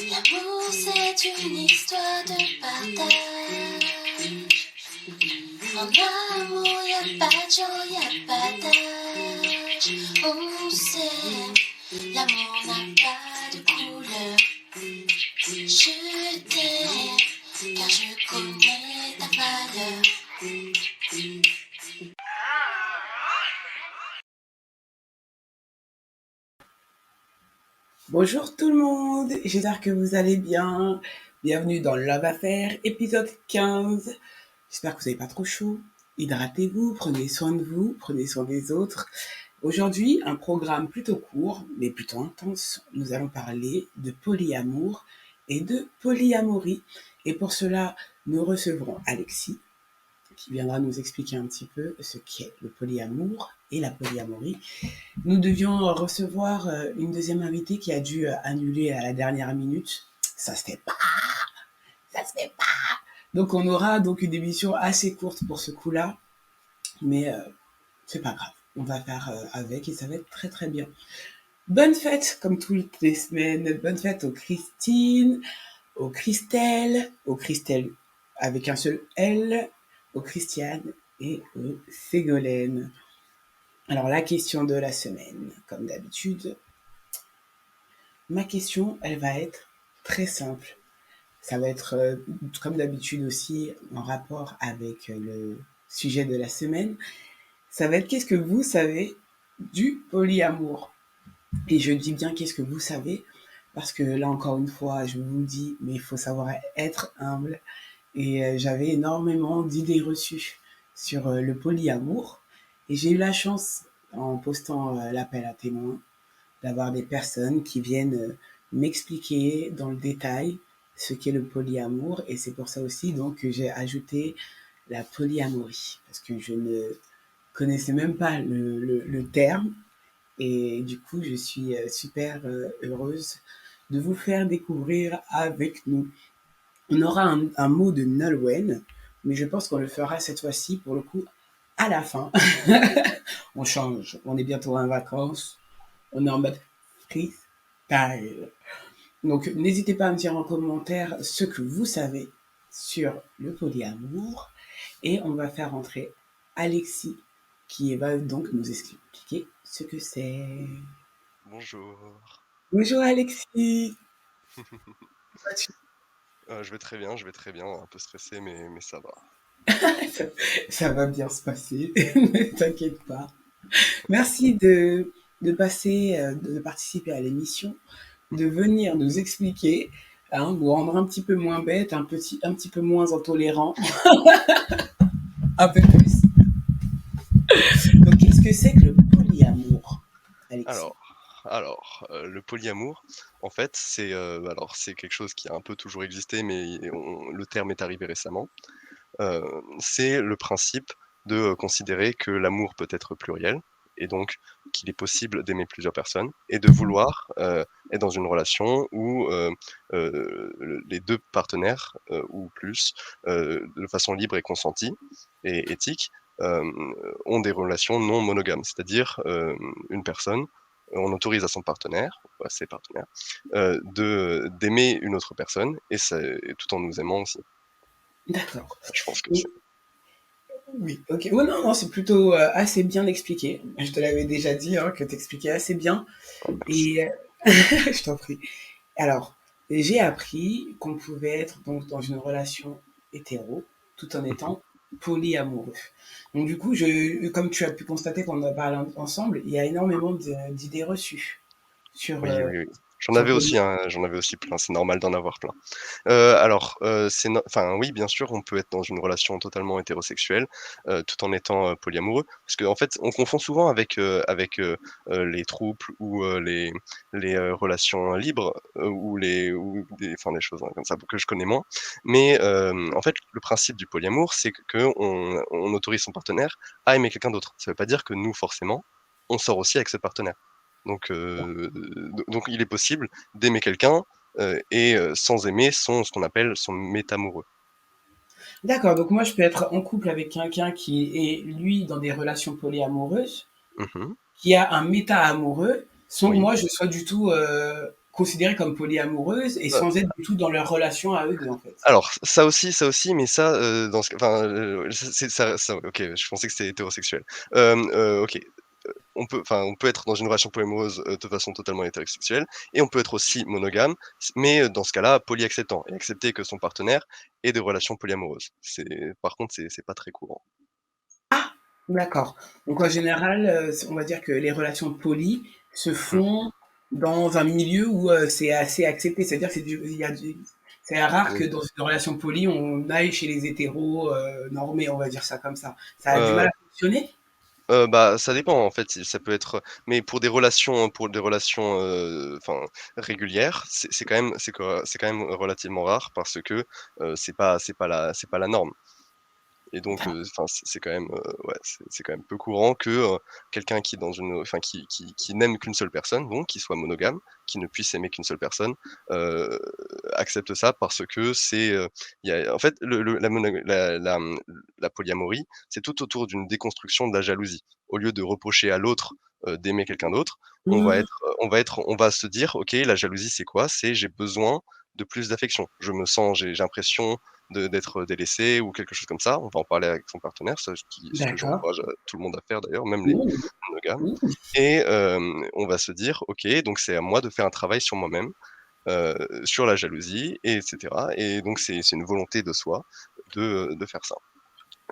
L'amour, c'est une histoire de partage. En amour, y'a pas de genre, y'a pas d'âge. On sait, l'amour n'a pas de couleur. Je t'aime, car je connais ta valeur. Bonjour tout le monde, j'espère que vous allez bien. Bienvenue dans Love Affaires, épisode 15. J'espère que vous n'avez pas trop chaud. Hydratez-vous, prenez soin de vous, prenez soin des autres. Aujourd'hui, un programme plutôt court, mais plutôt intense. Nous allons parler de polyamour et de polyamorie. Et pour cela, nous recevrons Alexis, qui viendra nous expliquer un petit peu ce qu'est le polyamour et la polyamorie. Nous devions recevoir une deuxième invitée qui a dû annuler à la dernière minute. Ça se fait pas. Donc on aura donc une émission assez courte pour ce coup-là, mais c'est pas grave. On va faire avec et ça va être très très bien. Bonne fête comme toutes les semaines. Bonne fête aux Christine, aux Christelle avec un seul L, aux Christiane et aux Ségolène. Alors la question de la semaine, comme d'habitude. Ma question, elle va être très simple. Ça va être, comme d'habitude aussi, en rapport avec le sujet de la semaine. Ça va être qu'est-ce que vous savez du polyamour? Et je dis bien qu'est-ce que vous savez, parce que là encore une fois, je vous dis, mais il faut savoir être humble. Et j'avais énormément d'idées reçues sur le polyamour. Et j'ai eu la chance, en postant l'appel à témoins, d'avoir des personnes qui viennent m'expliquer dans le détail ce qu'est le polyamour. Et c'est pour ça aussi donc que j'ai ajouté la polyamorie, parce que je ne connaissais même pas le terme. Et du coup, je suis super heureuse de vous faire découvrir avec nous. On aura un mot de Nolwenn, mais je pense qu'on le fera cette fois-ci, pour le coup, à la fin. On change, on est bientôt en vacances, on est en mode freestyle. Donc, n'hésitez pas à me dire en commentaire ce que vous savez sur le polyamour. Et on va faire entrer Alexis, qui va donc nous expliquer ce que c'est. Bonjour. Bonjour Alexis. Comment Je vais très bien, un peu stressé, mais ça va. ça, ça va bien se passer, ne t'inquiète pas. Merci de passer, de participer à l'émission, de venir nous expliquer, hein, nous rendre un petit peu moins bêtes, un petit peu moins intolérants, un peu plus. Donc, qu'est-ce que c'est que le polyamour, Alexis? Le polyamour, en fait, c'est quelque chose qui a un peu toujours existé, mais le terme est arrivé récemment. C'est le principe de considérer que l'amour peut être pluriel et donc qu'il est possible d'aimer plusieurs personnes et de vouloir être dans une relation où les deux partenaires ou plus, de façon libre et consentie et éthique, ont des relations non monogames. C'est-à-dire une personne, on autorise à son partenaire, ou à ses partenaires, d'aimer une autre personne et tout en nous aimant aussi. D'accord. Je pense que Oui, oui, ok. Oh, non, non, c'est plutôt assez bien expliqué. Je te l'avais déjà dit, hein, que t'expliquais assez bien. merci. Et je t'en prie. Alors, j'ai appris qu'on pouvait être donc dans une relation hétéro tout en Mmh. étant polyamoureux. Donc du coup, comme tu as pu constater qu'on a parlé ensemble, il y a énormément d'idées reçues sur, Oui, oui, oui. sur le poly. J'en avais aussi plein, c'est normal d'en avoir plein. Oui, bien sûr, on peut être dans une relation totalement hétérosexuelle, tout en étant, polyamoureux. Parce qu'en fait, on confond souvent les trouples ou, les relations libres, des choses, hein, comme ça que je connais moins. Mais, en fait, le principe du polyamour, c'est qu'on autorise son partenaire à aimer quelqu'un d'autre. Ça veut pas dire que nous, forcément, on sort aussi avec ce partenaire. Donc il est possible d'aimer quelqu'un, sans aimer ce qu'on appelle son métamoureux. D'accord, donc moi je peux être en couple avec quelqu'un qui est, lui, dans des relations polyamoureuses, Mmh. qui a un méta-amoureux sans que Oui. moi je sois du tout considérée comme polyamoureuse et Heu, sans être du tout dans leur relation à eux deux en fait. alors ça aussi, mais ça, dans ce cas enfin, c'est ça OK, je pensais que c'était hétérosexuel. OK. On peut être dans une relation polyamoureuse, de façon totalement hétérosexuelle et on peut être aussi monogame, mais, dans ce cas-là, polyacceptant et accepter que son partenaire ait des relations polyamoureuses. Par contre, c'est pas très courant. D'accord. Donc en général, on va dire que les relations poly se Mmh. font dans un milieu où, c'est assez accepté. C'est-à-dire que c'est rare que Oui. dans une relation poly, on aille chez les hétéros, normés, on va dire ça comme ça. Ça a du mal Heu à fonctionner? bah, ça dépend en fait, ça peut être, mais pour des relations, enfin régulières, c'est quand même relativement rare parce que, c'est pas la norme. Et donc, enfin, c'est quand même, ouais, c'est quand même peu courant que, quelqu'un qui est dans une enfin qui n'aime qu'une seule personne, donc qui soit monogame, qui ne puisse aimer qu'une seule personne, heu, accepte ça parce que il y a en fait le la mono la polyamorie, c'est tout autour d'une déconstruction de la jalousie. Au lieu de reprocher à l'autre, d'aimer quelqu'un d'autre, Mmh. on va se dire: «OK, la jalousie, c'est quoi? C'est j'ai besoin de plus d'affection. J'ai l'impression d'être délaissé ou quelque chose comme ça. On va en parler avec son partenaire, ce que D'accord. j'encourage, tout le monde à faire d'ailleurs, même les Mmh. monogames Mmh. et on va se dire: «OK, donc c'est à moi de faire un travail sur moi-même, sur la jalousie et cetera» et donc c'est une volonté de soi de faire ça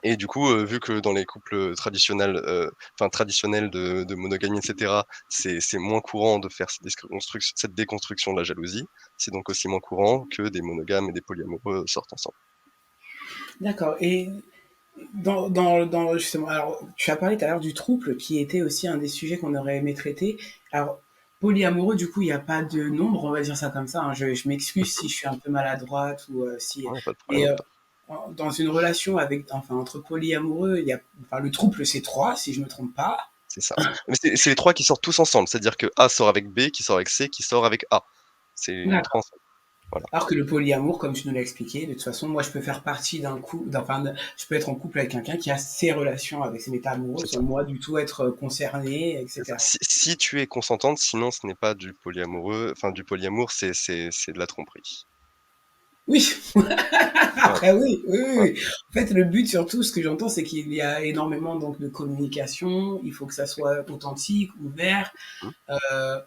et du coup, vu que dans les couples, traditionnels de monogamie et cetera, c'est moins courant de faire cette déconstruction de la jalousie, c'est donc aussi moins courant que des monogames et des polyamoureux sortent ensemble. D'accord et dans justement alors tu as parlé tout à l'heure du trouble qui était aussi un des sujets qu'on aurait aimé traiter. Alors polyamoureux, du coup, il y a pas de nombre, on va dire ça comme ça, hein. Je m'excuse si je suis un peu maladroite ou, si Ouais, pas de mais, problème. dans une relation avec enfin entre polyamoureux, il y a enfin le trouble c'est 3 si je me trompe pas. C'est ça. Mais c'est les 3 qui sortent tous ensemble, c'est-à-dire que A sort avec B, qui sort avec C, qui sort avec A. C'est les 3 D'accord. ensemble, voilà. Alors que le polyamour, comme tu nous l'as expliqué, de toute façon, moi, je peux faire partie enfin, je peux être en couple avec quelqu'un qui a ses relations avec ses méta-amoureux C'est sans ça, moi du tout être concerné, c'est ça. etc. Si tu es consentante, sinon ce n'est pas du polyamoureux, enfin du polyamour, c'est de la tromperie. Oui, Voilà, après oui, oui, oui, voilà, oui. En fait, le but surtout, ce que j'entends, c'est qu'il y a énormément donc de communication. Il faut que ça soit authentique, ouvert. mmh. Euh,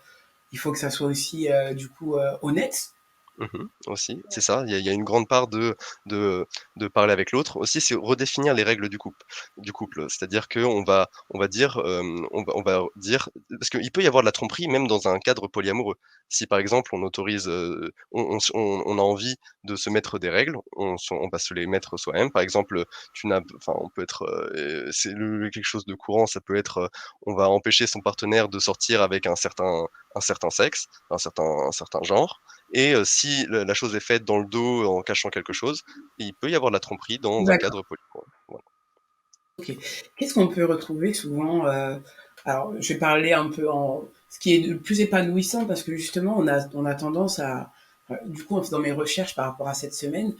il faut que ça soit aussi du coup honnête. Mmh. Aussi, c'est ça. Il y a une grande part de de parler avec l'autre. Aussi, c'est redéfinir les règles du couple. C'est-à-dire on va dire, on va dire parce qu'il peut y avoir de la tromperie même dans un cadre polyamoureux. Si par exemple on autorise, on a envie de se mettre des règles, on va se les mettre soi-même. Par exemple, tu n'as enfin on peut être, c'est le quelque chose de courant, ça peut être, on va empêcher son partenaire de sortir avec un certain sexe, un certain genre et si la chose est faite dans le dos, en cachant quelque chose, il peut y avoir de la tromperie dans un D'accord. cadre polyamoureux. Voilà. Ok. Qu'est-ce qu'on peut retrouver souvent alors, je vais parler un peu en ce qui est le plus épanouissant parce que justement, on a tendance à du coup, dans mes recherches par rapport à cette semaine,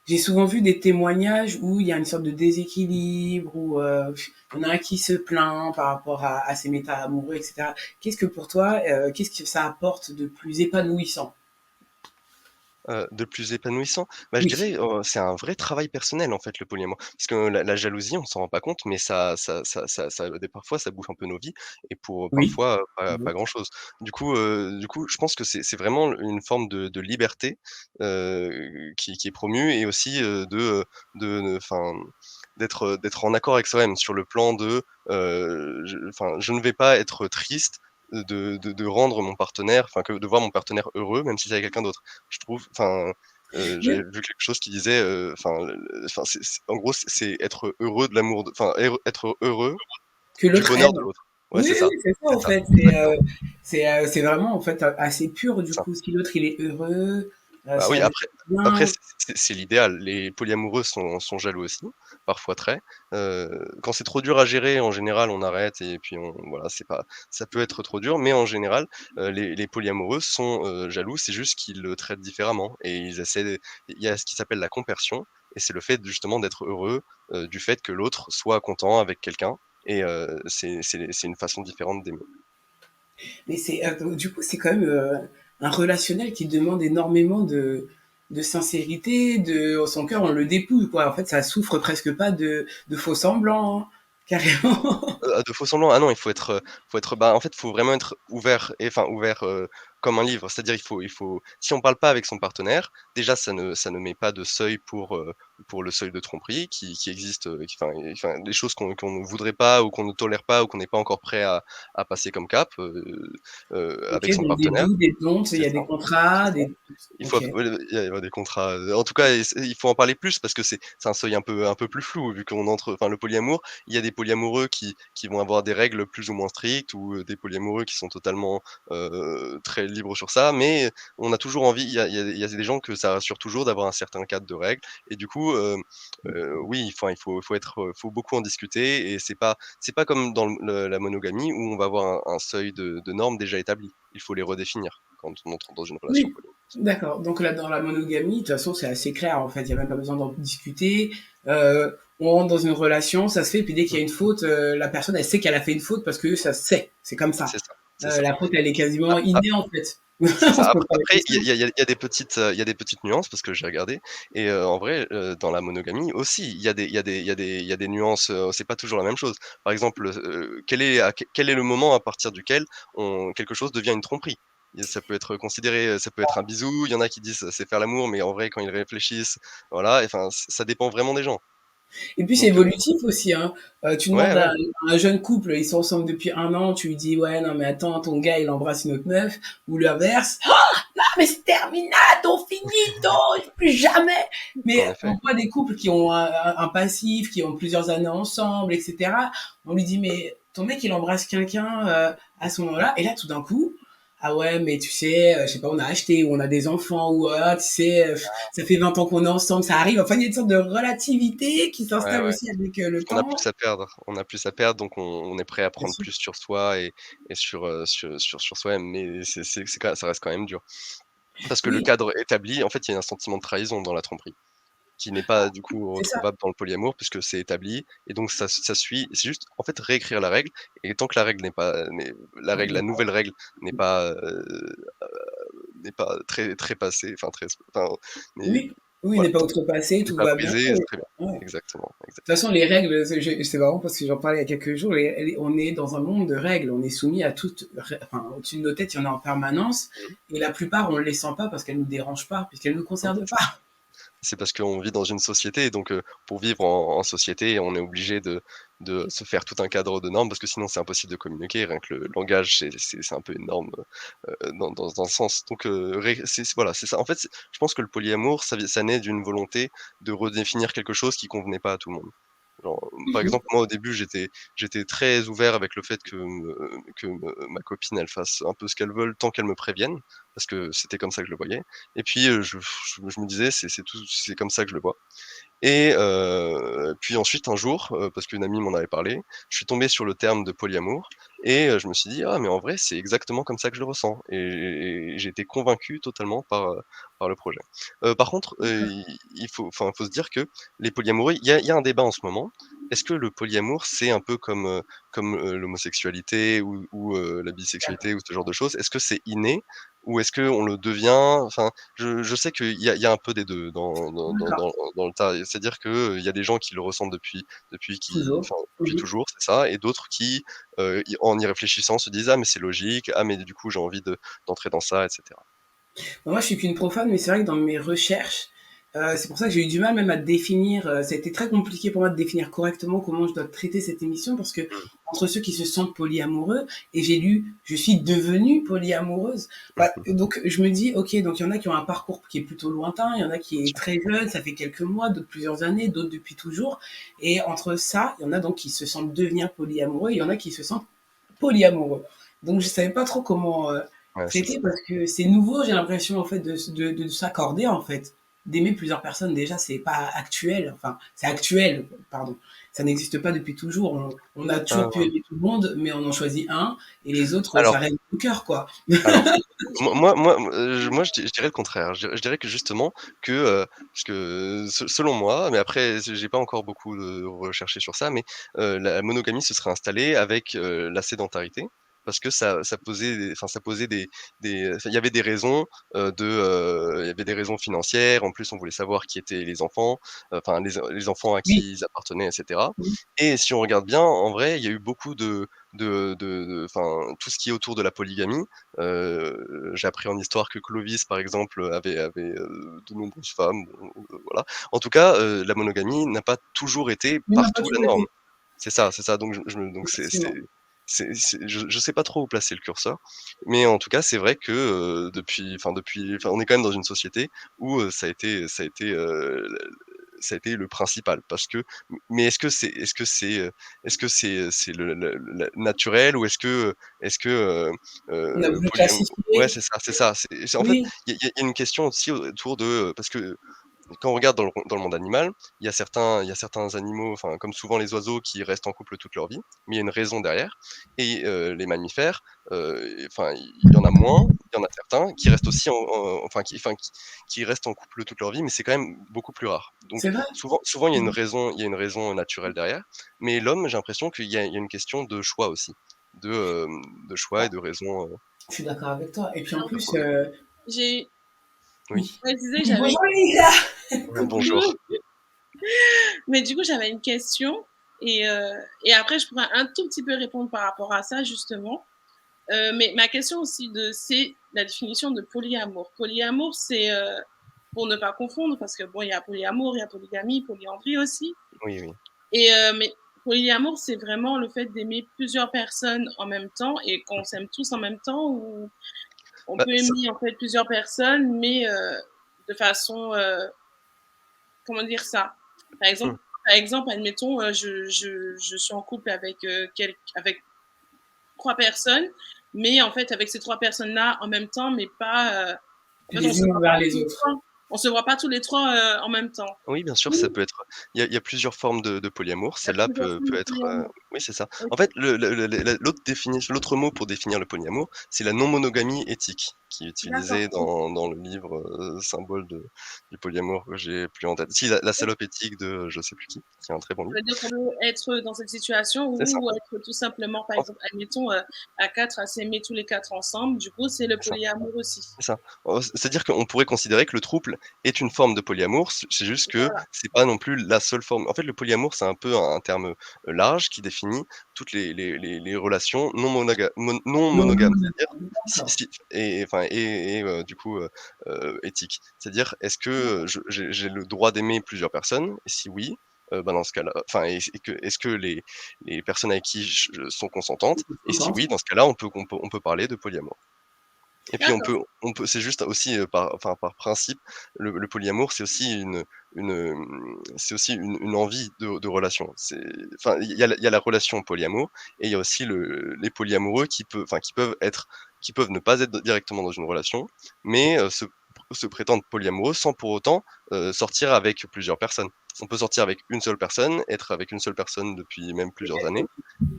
j'ai souvent vu des témoignages où il y a une sorte de déséquilibre, où il y en a un qui se plaint par rapport à ses méta amoureux, etc. Qu'est-ce que pour toi, qu'est-ce que ça apporte de plus épanouissant? De plus épanouissant? Bah, je Oui, dirais, c'est un vrai travail personnel, en fait, le polyamour. Parce que la jalousie, on s'en rend pas compte, mais parfois, ça bouffe un peu nos vies et pour, oui. parfois, Mhm. pas grand-chose. Du coup, je pense que c'est vraiment une forme de liberté, qui est promue et aussi, enfin, d'être en accord avec soi-même sur le plan je ne vais pas être triste, de rendre mon partenaire enfin, que de voir mon partenaire heureux, même si c'est avec quelqu'un d'autre. Je trouve enfin, j'avais Oui, vu quelque chose qui disait, enfin, en gros, c'est être heureux de l'amour de enfin, être heureux que du l'autre bonheur aime. de l'autre. Ouais, Oui, c'est oui, ça, c'est ça c'est en ça, fait. exactement, C'est vraiment en fait assez pur c'est du ça. coup. Si l'autre il est heureux, Bah, oui, ça lui fait après bien. c'est l'idéal. Les polyamoureux sont jaloux aussi, parfois très. Quand c'est trop dur à gérer, en général, on arrête et puis voilà, c'est pas ça peut être trop dur, mais en général, les polyamoureux sont, jaloux, c'est juste qu'ils le traitent différemment et ils essaient il y a ce qui s'appelle la compersion et c'est le fait justement d'être heureux, du fait que l'autre soit content avec quelqu'un et c'est une façon différente d'aimer. Mais du coup, c'est quand même un relationnel qui demande énormément de sincérité, son cœur, on le dépouille, quoi. En fait, ça souffre presque pas de faux semblants, hein, carrément. De faux semblants, ah non, faut être bah, en fait, faut vraiment être ouvert et enfin ouvert, comme un livre. C'est-à-dire il faut si on parle pas avec son partenaire, déjà ça ne met pas de seuil pour le seuil de tromperie qui existe, enfin des choses qu'on ne voudrait pas ou qu'on ne tolère pas ou qu'on n'est pas encore prêt à passer comme cap, Ok, avec son donc des partenaire. doutes, des pontes, il C'est y a ça, des c'est contrats, ça. des... Il faut Ok. ouais, il y a des contrats, en tout cas, il faut en parler plus parce que c'est un seuil un peu plus flou vu qu'on entre enfin le polyamour, il y a des polyamoureux qui vont avoir des règles plus ou moins strictes ou, des polyamoureux qui sont totalement, très libres sur ça, mais on a toujours envie il y a des gens que ça rassure toujours d'avoir un certain cadre de règles et du coup, oui, il faut être, faut beaucoup en discuter et c'est pas comme dans la monogamie où on va avoir un seuil de normes déjà établi. Il faut les redéfinir quand on entre dans une relation Oui, polyamoureuse. d'accord. Donc là, dans la monogamie, de toute façon, c'est assez clair, en fait. Il n'y a même pas besoin d'en discuter. On rentre dans une relation, ça se fait, puis dès qu'il y a une faute, la personne, elle sait qu'elle a fait une faute parce que ça se sait. C'est comme ça. C'est ça, c'est ça. La faute, elle est Ah quasiment ah, innée, en fait. c'est On ça. se pose pas la Après, question. il y a des petites, il y a des petites nuances parce que j'ai regardé et en vrai, dans la monogamie aussi, il y a des nuances, c'est pas toujours la même chose. Par exemple, quel est le moment à partir duquel quelque chose devient une tromperie? Et ça peut être considéré, ça peut être un bisou, il y en a qui disent: «C'est faire l'amour», mais en vrai, quand ils réfléchissent, voilà, et enfin, ça dépend vraiment des gens. Et puis c'est Donc évolutif aussi, hein. Tu ouais, demandes ouais, à un jeune couple, ils sont ensemble depuis 1 an, tu lui dis ouais non mais attends ton gars il embrasse une autre meuf ou l'inverse. Ah non mais c'est terminato, finito, plus jamais. Mais en on effet. voit des couples qui ont un passif, qui ont plusieurs années ensemble, etc. On lui dit mais ton mec il embrasse quelqu'un à ce moment-là et là tout d'un coup ah ouais mais tu sais je sais pas on a acheté ou on a des enfants ou tu sais ça fait 20 ans qu'on est ensemble, ça arrive. Enfin, il y a une sorte de relativité qui Ouais, s'installe ouais. aussi avec le On a temps. plus à perdre, donc on est prêt à Bien prendre sûr. plus sur soi et sur soi-même, mais c'est quand ça reste quand même dur. Parce que le Oui, cadre établi, en fait, il y a un sentiment de trahison dans la tromperie, qui n'est pas du coup c'est ça. retrouvable dans le polyamour puisque c'est établi et donc ça suit c'est juste en fait réécrire la règle et tant que la règle la nouvelle règle n'est pas, n'est pas très passée, enfin n'est Oui, oui, il voilà, n'est pas outrepassé, n'est tout pas va bien. brisée, c'est très bien. Ouais. Exactement, De toute façon, les règles, c'est marrant parce que j'en parlais il y a quelques jours, on est dans un monde de règles, on est soumis à toutes, enfin, au-dessus de nos têtes, il y en a en permanence, et la plupart, on ne les sent pas parce qu'elles ne nous dérangent pas, puisqu'elles ne nous concernent mmh. pas. C'est parce qu'on vit dans une société, donc pour vivre en société, on est obligé de se faire tout un cadre de normes parce que sinon c'est impossible de communiquer. Rien que le langage, c'est un peu une norme, dans un sens. Donc voilà, c'est ça. En fait, je pense que le polyamour, ça naît d'une volonté de redéfinir quelque chose qui convenait pas à tout le monde. Genre, par exemple, moi, au début, j'étais très ouvert avec le fait ma copine, elle fasse un peu ce qu'elle veut tant qu'elle me prévienne, parce que c'était comme ça que je le voyais et puis, je me disais: c'est comme ça que je le vois». Et puis ensuite un jour, parce qu'une amie m'en avait parlé, je suis tombé sur le terme de polyamour et je me suis dit: «Ah mais en vrai, c'est exactement comme ça que je le ressens» et j'ai été convaincu totalement par le projet. Par contre, faut se dire que les polyamoureux il y a un débat en ce moment. Est-ce que le polyamour, c'est un peu comme, l'homosexualité ou la bisexualité ou ce genre de choses? Est-ce que c'est inné ou est-ce qu'on le devient? Enfin, je sais qu'il y a un peu des 2 D'accord, dans le tas. C'est-à-dire qu'il y a des gens qui le ressentent toujours. depuis Mhm. toujours, c'est ça et d'autres qui, en y réfléchissant se disent: «Ah mais c'est logique, ah mais du coup j'ai envie d'entrer dans ça» et cetera. Moi, je suis qu'une profane, mais c'est vrai que dans mes recherches, c'est pour ça que j'ai eu du mal même à définir. Ça a été très compliqué pour moi de définir correctement comment je dois traiter cette émission parce que Mmh. entre ceux qui se sentent polyamoureux et j'ai lu, je suis devenue polyamoureuse. Mmh Bah, mh. donc je me dis, ok, donc il y en a qui ont un parcours qui est plutôt lointain, il y en a qui Bien est sûr. très jeune, ça fait quelques mois, d'autres plusieurs années, d'autres depuis toujours. Et entre ça, il y en a donc qui se sentent devenir polyamoureux, il y en a qui se sentent polyamoureux. Donc je savais pas trop comment Ouais, c'est ça. traiter parce que c'est nouveau, j'ai l'impression en fait de s'accorder en fait. d'aimer plusieurs personnes, déjà, c'est pas actuel. Enfin, c'est actuel, pardon. Ça n'existe pas depuis toujours. On a Ah, toujours pu aimer tout le monde, mais on en choisit un, et les autres, ça alors reste au cœur, quoi. alors, moi je dirais le contraire. Je dirais que justement que, parce que selon moi, mais après j'ai pas encore beaucoup, recherché sur ça, mais, la monogamie se serait installée avec, la sédentarité. Parce que ça posait ça posait enfin il y avait des raisons, il y avait des raisons financières. En plus, on voulait savoir qui étaient les enfants, enfin les enfants à Oui, qui ils appartenaient et cetera. oui, Et si on regarde bien, en vrai, il y a eu beaucoup enfin tout ce qui est autour de la polygamie. J'ai appris en histoire que Clovis, par exemple, avait, de nombreuses femmes, bon, voilà. En tout cas, la monogamie n'a pas toujours été mais n'a pas partout la toujours norme. été, C'est ça, donc je me donc effectivement. je sais pas trop où placer le curseur, mais en tout cas, c'est vrai que, enfin on est quand même dans une société où, ça a été le principal parce que mais est-ce que c'est naturel ou On a le voulu polyam ouais, classifier. c'est ça, c'est en fait, Oui, il y a une question aussi autour de, parce que quand on regarde dans le monde animal, il y a certains animaux, enfin, comme souvent les oiseaux qui restent en couple toute leur vie, mais il y a une raison derrière. Et les mammifères, enfin, il y en a moins, il y en a certains qui restent aussi qui restent en couple toute leur vie, mais c'est quand même beaucoup plus rare. Donc c'est vrai. souvent il y a une Mmh. raison naturelle derrière, mais l'homme, j'ai l'impression qu'il y a une question de choix aussi, de choix et Bah, de raison, je suis d'accord avec toi. Et puis en Alors, plus, j'ai oui. oui. précisé que Oui, j'avais bonjour Lisa. Coucou. Bonjour. mais du coup, j'avais une question et après, je pourrais un tout petit peu répondre par rapport à ça, justement. Mais ma question aussi, c'est la définition de polyamour. Polyamour, c'est pour ne pas confondre, parce que bon, il y a polyamour, il y a polygamie, polyandrie aussi. Oui, oui. Mais polyamour, c'est vraiment le fait d'aimer plusieurs personnes en même temps et qu'on s'aime tous en même temps, ou on Bah, peut ça aimer en fait plusieurs personnes, mais de façon, comment dire ça? Par mmh. exemple, par exemple, admettons, je suis en couple avec avec trois personnes, mais en fait, avec ces trois personnes-là en même temps, mais pas. En fait, on Les se unes voit pas vers tous les les autres. trois. On se voit pas tous les trois en même temps. Oui, bien sûr, Oui, ça peut être, il y a plusieurs formes de polyamour. Il y a Celle-là plusieurs formes peut de être, polyamour. oui, c'est ça. Ok, En fait, l'autre mot pour définir le polyamour, c'est la non-monogamie éthique, qui est d'accord. utilisée dans le livre, symbole du polyamour que j'ai plus en tête. Si, la salope éthique de, je sais plus qui est un très bon Ça livre. veut dire qu'on peut être dans cette situation C'est ça, ou être tout simplement, par en exemple, admettons, à 4 à s'aimer tous les 4 ensemble. Du coup, c'est le c'est ça. polyamour aussi. C'est ça. C'est-à-dire qu'on pourrait considérer que le trouble est une forme de polyamour, c'est juste que Voilà, c'est pas non plus la seule forme. En fait, le polyamour, c'est un peu un terme, large qui définit toutes les relations non non, monogames. C'est-à-dire d'accord. si et enfin du coup, éthique. C'est-à-dire, est-ce que j'ai le droit d'aimer plusieurs personnes? Et si oui, bah, dans ce cas-là, enfin, est-ce que les personnes avec qui je sont consentantes? Et si Contente. oui, dans ce cas-là, on peut parler de polyamour. Et puis d'accord. c'est juste aussi, par principe, le polyamour, c'est aussi c'est aussi une envie de relation. Enfin, il y a la relation polyamour et il y a aussi les polyamoureux qui peuvent ne pas être directement dans une relation, mais, se prétendre polyamoureux sans pour autant, sortir avec plusieurs personnes. On peut sortir avec une seule personne, être avec une seule personne depuis même plusieurs années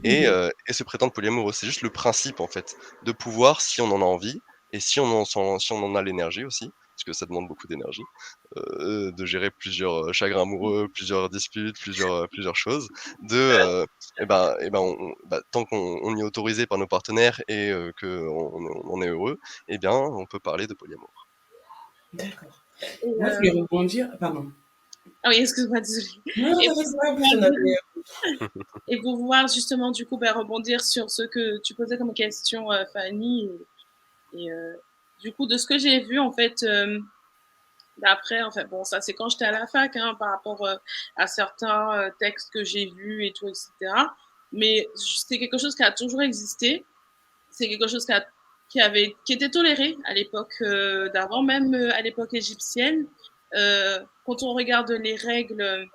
et se prétendre polyamoureux. C'est juste le principe, en fait, de pouvoir, si on en a envie et si on en a l'énergie aussi, parce que ça demande beaucoup d'énergie, de gérer plusieurs, chagrins amoureux, plusieurs disputes, plusieurs choses, tant qu'on y est autorisé par nos partenaires et qu'on est heureux, eh bien, on peut parler de polyamour. D'accord. Et, Moi, je voulais rebondir. Pardon. ah oui, excuse-moi, désolée. Non, non, Et t'inquiète pour pas, en plus, pouvoir on avait. et pour pouvoir justement, du coup, bah, rebondir sur ce que tu posais comme question, Fanny, et du coup, de ce que j'ai vu, en fait, d'après, enfin bon, ça c'est quand j'étais à la fac, hein, par rapport à certains textes que j'ai vus et tout, etc. Mais c'est quelque chose qui a toujours existé. C'est quelque chose qui était toléré à l'époque d'avant, même à l'époque égyptienne. Quand on regarde les règles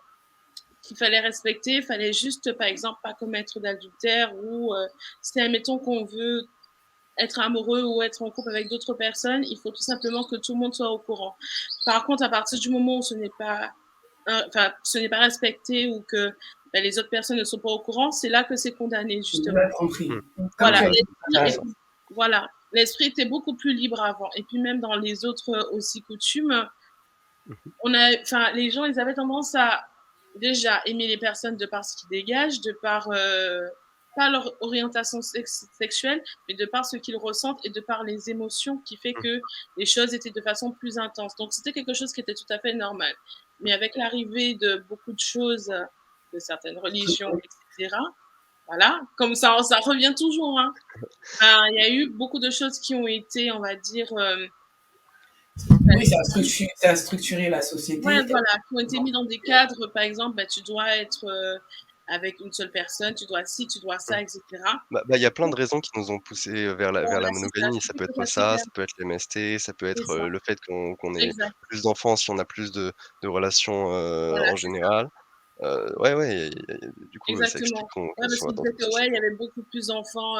qu'il fallait respecter, il fallait juste, par exemple, pas commettre d'adultère ou si, admettons qu'on veut être amoureux ou être en couple avec d'autres personnes, il faut tout simplement que tout le monde soit au courant. Par contre, à partir du moment où ce n'est pas respecté ou que bah, les autres personnes ne sont pas au courant, c'est là que c'est condamné, J'ai justement. bien compris. Mmh. Comme tu Voilà, as dit, tu as raison. voilà, l'esprit était beaucoup plus libre avant. Et puis même dans les autres aussi coutumes, Mmh. les gens, ils avaient tendance à déjà aimer les personnes de par ce qu'ils dégagent, de par pas leur orientation sexuelle, mais de par ce qu'ils ressentent et de par les émotions qui fait Mmh. que les choses étaient de façon plus intense. Donc c'était quelque chose qui était tout à fait normal. Mais avec l'arrivée de beaucoup de choses, de certaines religions, etc., voilà, comme ça revient toujours, hein. Ben, il y a eu beaucoup de choses qui ont été, on va dire, Oui, ça a structuré la ouais, société. voilà, qui ont été mis dans des cadres, par exemple, bah, tu dois être avec une seule personne, tu dois ci, tu dois ça, etc. Il y a plein de raisons qui nous ont poussés vers la Voilà, c'est ça, monogamie. Ça surtout peut que être ça s'est ça, bien, ça peut être les MST, ça peut c'est être, ça, le fait qu'on ait exact, plus d'enfants si on a plus de relations, voilà, en c'est ça, général. Ouais, ouais, du coup, ça explique exactement. qu'on Ouais, parce soit qu'il dans disait cette que, ouais, il y société. avait beaucoup plus d'enfants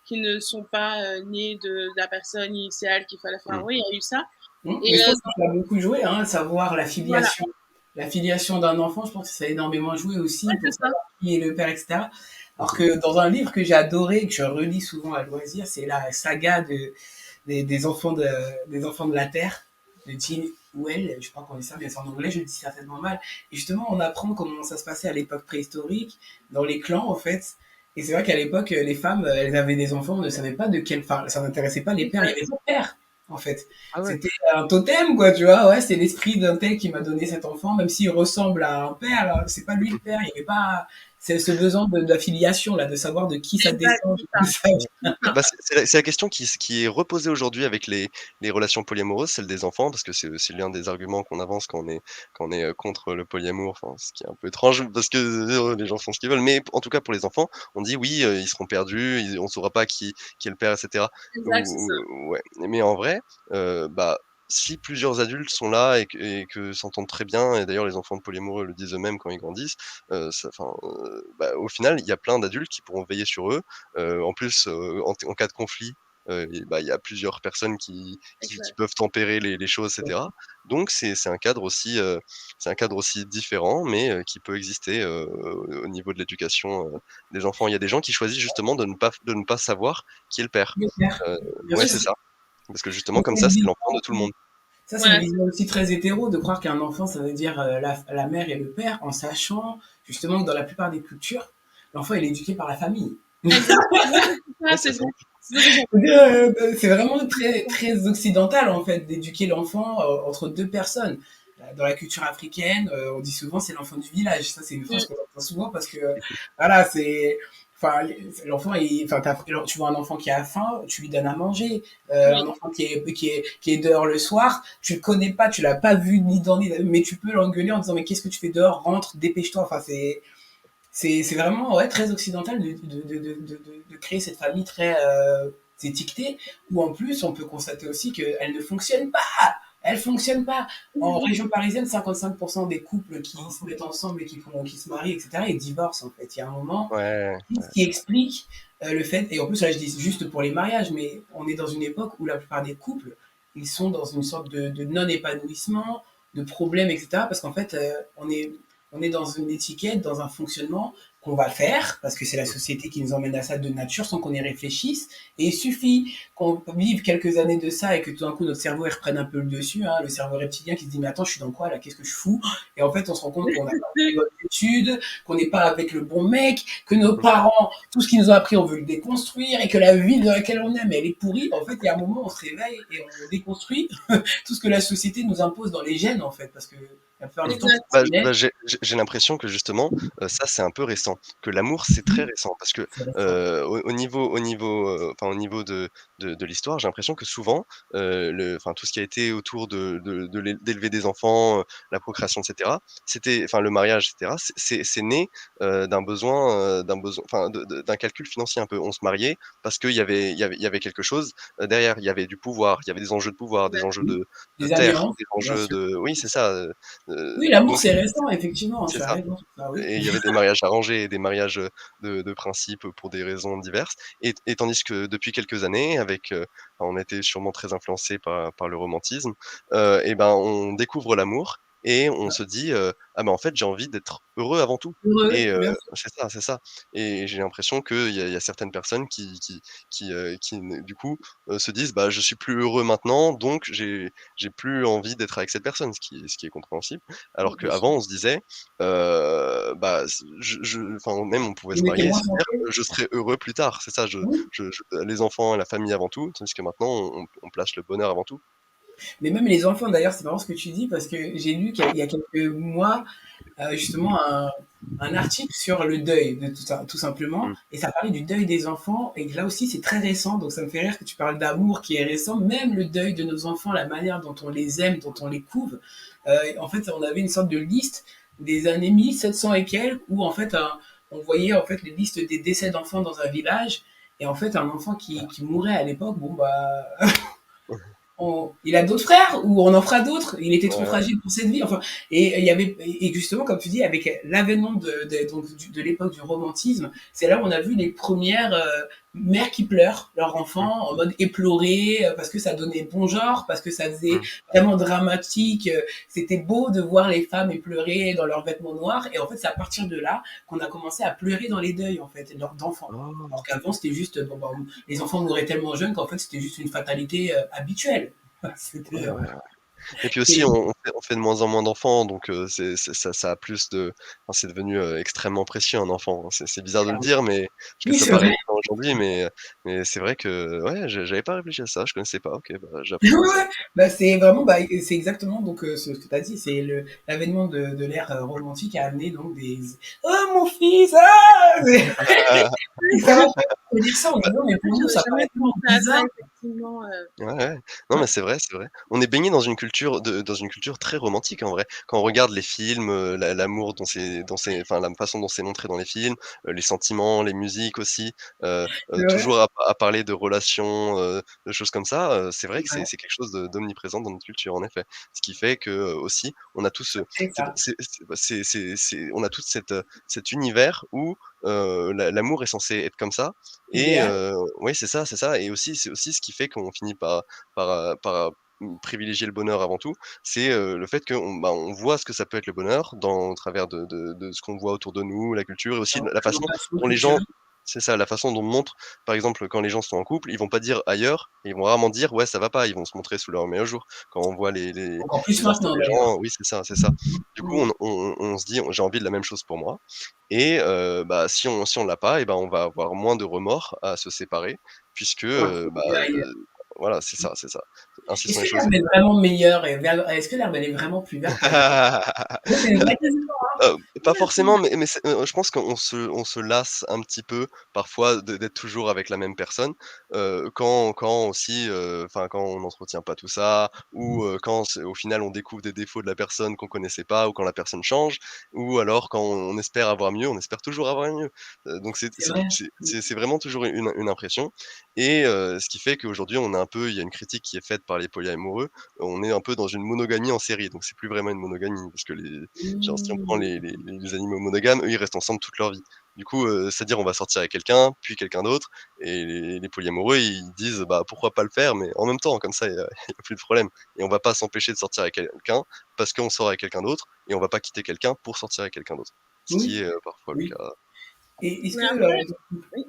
qui ne sont pas nés de la personne initiale qu'il fallait faire. Mmh. Oui, il y a eu ça. Et Mais je pense que ça a beaucoup joué, hein, savoir la voilà, filiation. La filiation d'un enfant, je pense que ça a énormément joué aussi ouais, pour c'est ça. savoir qui est le père, etc. Alors Mmh. que dans un livre que j'ai adoré, que je relis souvent à loisir, c'est la saga des enfants de la Terre, de Jim Well, je crois qu'on dit ça, mais c'est en anglais, je le dis certainement mal. Et justement, on apprend comment ça se passait à l'époque préhistorique, dans les clans, en fait. Et c'est vrai qu'à l'époque, les femmes, elles avaient des enfants, on ne savait pas de quelle, enfin, ça n'intéressait pas les pères, il n'y avait Exact. pas de père, en fait. Ah ouais? C'était un totem, quoi, tu vois. Ouais, c'est l'esprit d'un tel qui m'a donné cet enfant, même s'il ressemble à un père, c'est pas lui le père, il n'y avait pas, c'est ce besoin de la filiation, là, de savoir de qui ça Exact, descend, c'est de ça. ça. C'est ça. C'est la question qui est reposée aujourd'hui avec les relations polyamoureuses, celle des enfants, parce que c'est aussi l'un des arguments qu'on avance quand on est, contre le polyamour, enfin, ce qui est un peu étrange parce que, les gens font ce qu'ils veulent, mais en tout cas pour les enfants, on dit: «Oui, ils seront perdus, on saura pas qui est le père» et cetera. Exact, c'est ça. Ouais, mais en vrai, si plusieurs adultes sont là et que s'entendent très bien et d'ailleurs les enfants de polyamoureux le disent eux-mêmes quand ils grandissent, au final, il y a plein d'adultes qui pourront veiller sur eux. En plus, en cas de conflit, il y a plusieurs personnes qui Exact. peuvent tempérer les choses et cetera. Donc c'est un cadre aussi différent, mais qui peut exister, au niveau de l'éducation, des enfants. Il y a des gens qui choisissent justement de ne pas savoir qui est le père. Le père. Heu, Bien ouais, sûr, c'est c'est ça. Parce que justement comme une ça, c'est vision, l'enfant de tout le monde. ça, c'est une Voilà, vision aussi très hétéro de croire qu'un enfant, ça veut dire la mère et le père, en sachant justement que dans la plupart des cultures, l'enfant il est éduqué par la famille. exactement, c'est ça, Ouais, c'est c'est ça. vrai. C'est ça que j'ai C'est vraiment très, très occidental en fait d'éduquer l'enfant entre deux personnes. Dans la culture africaine, on dit souvent c'est l'enfant du village. Ça, c'est une phrase mmh, qu'on entend souvent parce que voilà, c'est. Enfin, l'enfant, enfin, tu vois un enfant qui a faim, tu lui donnes à manger. Un oui, enfant qui est dehors le soir, tu le connais pas, tu l'as pas vu ni dans ni, mais tu peux l'engueuler en disant mais qu'est-ce que tu fais dehors, rentre, dépêche-toi. Enfin, c'est vraiment ouais, très occidental de créer cette famille très étiquetée, où en plus on peut constater aussi qu'elle ne fonctionne pas. Elle fonctionne pas. En région parisienne, 55% des couples qui se mettent ensemble et qui se marient, etc., ils divorcent en fait. Il y a un moment, Ouais, ce ouais, qui c'est vrai. explique le fait, et en plus là je dis juste pour les mariages, mais on est dans une époque où la plupart des couples, ils sont dans une sorte de non-épanouissement, de problèmes, etc., parce qu'en fait, on est dans une étiquette, dans un fonctionnement qu'on va faire, parce que c'est la société qui nous emmène à ça de nature, sans qu'on y réfléchisse. Et il suffit qu'on vive quelques années de ça et que tout d'un coup notre cerveau il reprenne un peu le dessus, hein, le cerveau reptilien qui se dit mais attends je suis dans quoi là, qu'est-ce que je fous? Et en fait on se rend compte qu'on n'a pas fait les bonnes études, qu'on n'est pas avec le bon mec, que nos Mmh. parents, tout ce qu'ils nous ont appris on veut le déconstruire et que la ville dans laquelle on aime elle est pourrie. En fait il y a un moment où on se réveille et on déconstruit tout ce que la société nous impose dans les gènes en fait, parce que la plupart du temps exact. c'est génétique. J'ai l'impression que justement, ça c'est un peu récent, que l'amour c'est très récent parce que, C'est récent. au niveau de l'histoire, j'ai l'impression que souvent, tout ce qui a été autour d'élever des enfants, la procréation et cetera, le mariage et cetera, c'est né, d'un besoin d'un calcul financier un peu. On se mariait parce qu'il y avait quelque chose, derrière. Il y avait du pouvoir, il y avait des enjeux de pouvoir, des Exact. enjeux de Des terre, alliances, des bien enjeux sûr. de oui c'est ça, Oui, l'amour donc c'est récent, effectivement, c'est tu as ça. raison sur ça, oui. Et il y avait des mariages arrangés et des mariages, de principe, pour des raisons diverses et tandis que depuis quelques années avec, on a été sûrement très influencés par le romantisme, et ben, on découvre l'amour et on se dit, «Ah ben, en fait, j'ai envie d'être heureux avant tout» Heureux, et bien sûr. c'est ça et j'ai l'impression qu'il y a certaines personnes qui ne du coup, se disent: «Bah, je suis plus heureux maintenant, donc j'ai plus envie d'être avec cette personne», ce qui est compréhensible. Alors Bien sûr. qu'avant, on se disait, bah, enfin, même on pouvait Vous se mettez marier et moins se en dire: tête. «Je serai heureux plus tard». C'est ça, Oui. les enfants et la famille avant tout, tandis que maintenant on place le bonheur avant tout. Mais même les enfants, d'ailleurs, c'est marrant ce que tu dis parce que j'ai lu qu'il y a quelques mois, justement un article sur le deuil, de tout, ça, tout simplement, Mmh. et ça parlait du deuil des enfants, et là aussi c'est très récent, donc ça me fait rire que tu parles d'amour qui est récent, même le deuil de nos enfants, la manière dont on les aime, dont on les couve. En fait, on avait une sorte de liste des années 1700 et quelques, où en fait, on voyait en fait les listes des décès d'enfants dans un village, et en fait, un enfant qui mourait à l'époque, bon bah, il a d'autres frères ou on en fera d'autres. Il était trop Ouais, ouais. fragile pour cette vie. Enfin, et il y avait et justement comme tu dis avec l'avènement de l'époque du romantisme, c'est là où on a vu les premières mères qui pleurent leur Mmh, enfant en mode éploré parce que ça donnait bon genre, parce que ça faisait mmh. vraiment dramatique. C'était beau de voir les femmes pleurer dans leurs vêtements noirs. Et en fait, c'est à partir de là qu'on a commencé à pleurer dans les deuils en fait d'enfants. Alors Oh! qu'avant, c'était juste, bon, bah, les enfants mouraient tellement jeunes qu'en fait, c'était juste une fatalité habituelle. Ouais, C'était, ouais. Et puis aussi, et on fait de moins en moins d'enfants, donc ça a plus de enfin, c'est devenu, extrêmement précieux un enfant. C'est bizarre de le dire, mais parce que oui, ça c'est paraît vrai. évident aujourd'hui, mais c'est vrai que ouais, j'avais pas réfléchi à ça, je connaissais pas. OK, bah, Ouais, j'apprends ça. ouais. Bah, c'est vraiment, bah, c'est exactement donc ce que tu as dit, c'est l'avènement de l'ère romantique a amené donc des oh mon fils, ah et ça va pas dire ça, on dit non, mais pour nous, J'aurais ça jamais paraît tellement pensé à ça bizarre. effectivement, Ouais, ouais. Non, mais c'est vrai, c'est vrai. On est baigné dans une culture très romantique en vrai. Quand on regarde les films, l'amour dans ses enfin la façon dont c'est montré dans les films, les sentiments, les musiques aussi, Ouais, toujours à parler de relations, de choses comme ça, c'est vrai que c'est ouais, c'est quelque chose d'omniprésent dans notre culture en effet. Ce qui fait que, aussi on a tous, c'est c'est ça. on a tout cet univers où, l'amour est censé être comme ça et Idéal. oui, c'est ça et aussi c'est aussi ce qui fait qu'on finit par privilégier le bonheur avant tout. C'est, le fait qu'on voit ce que ça peut être le bonheur au travers de ce qu'on voit autour de nous, la culture et aussi Alors, la façon présentation dont les gens culturelle, c'est ça, la façon dont on montre par exemple, quand les gens sont en couple, ils vont pas dire ailleurs, ils vont rarement dire: «Ouais, ça va pas», ils vont se montrer sous leur meilleur jour. Quand on voit encore plus les Insta maintenant des d'ailleurs. gens, oui, c'est ça, c'est ça. Du coup, Mmh. on se dit: «J'ai envie de la même chose pour moi» et bah, si on l'a pas et ben, on va avoir moins de remords à se séparer puisque, On va trouver mieux ailleurs. voilà, c'est ça. Ainsi Est-ce sont les que choses. l'herbe est vraiment meilleure et est-ce que l'herbe elle est vraiment plus verte ailleurs? Ça, c'est une vraie question. Heu, pas forcément, mais je pense qu'on se lasse un petit peu parfois d'être toujours avec la même personne, quand aussi, enfin quand on n'entretient pas tout ça ou, quand c'est au final on découvre des défauts de la personne qu'on connaissait pas ou quand la personne change ou alors quand on espère avoir mieux, on espère toujours avoir mieux. Donc c'est C'est c'est vrai. c'est c'est c'est vraiment toujours une impression et ce qui fait qu'aujourd'hui il y a une critique qui est faite par les polyamoureux, on est un peu dans une monogamie en série, donc c'est plus vraiment une monogamie parce que genre, si on prend Mmh. les animaux monogames, eux, ils restent ensemble toute leur vie. Du coup, c'est-à-dire on va sortir avec quelqu'un, puis quelqu'un d'autre et les polyamoureux, ils disent: «Bah, pourquoi pas le faire?» mais en même temps, comme ça, il y a plus de problème et on va pas s'empêcher de sortir avec quelqu'un parce qu'on sort avec quelqu'un d'autre et on va pas quitter quelqu'un pour sortir avec quelqu'un d'autre. Ce qui Oui, est, parfois le oui. cas. Et est-ce mais que, après oui,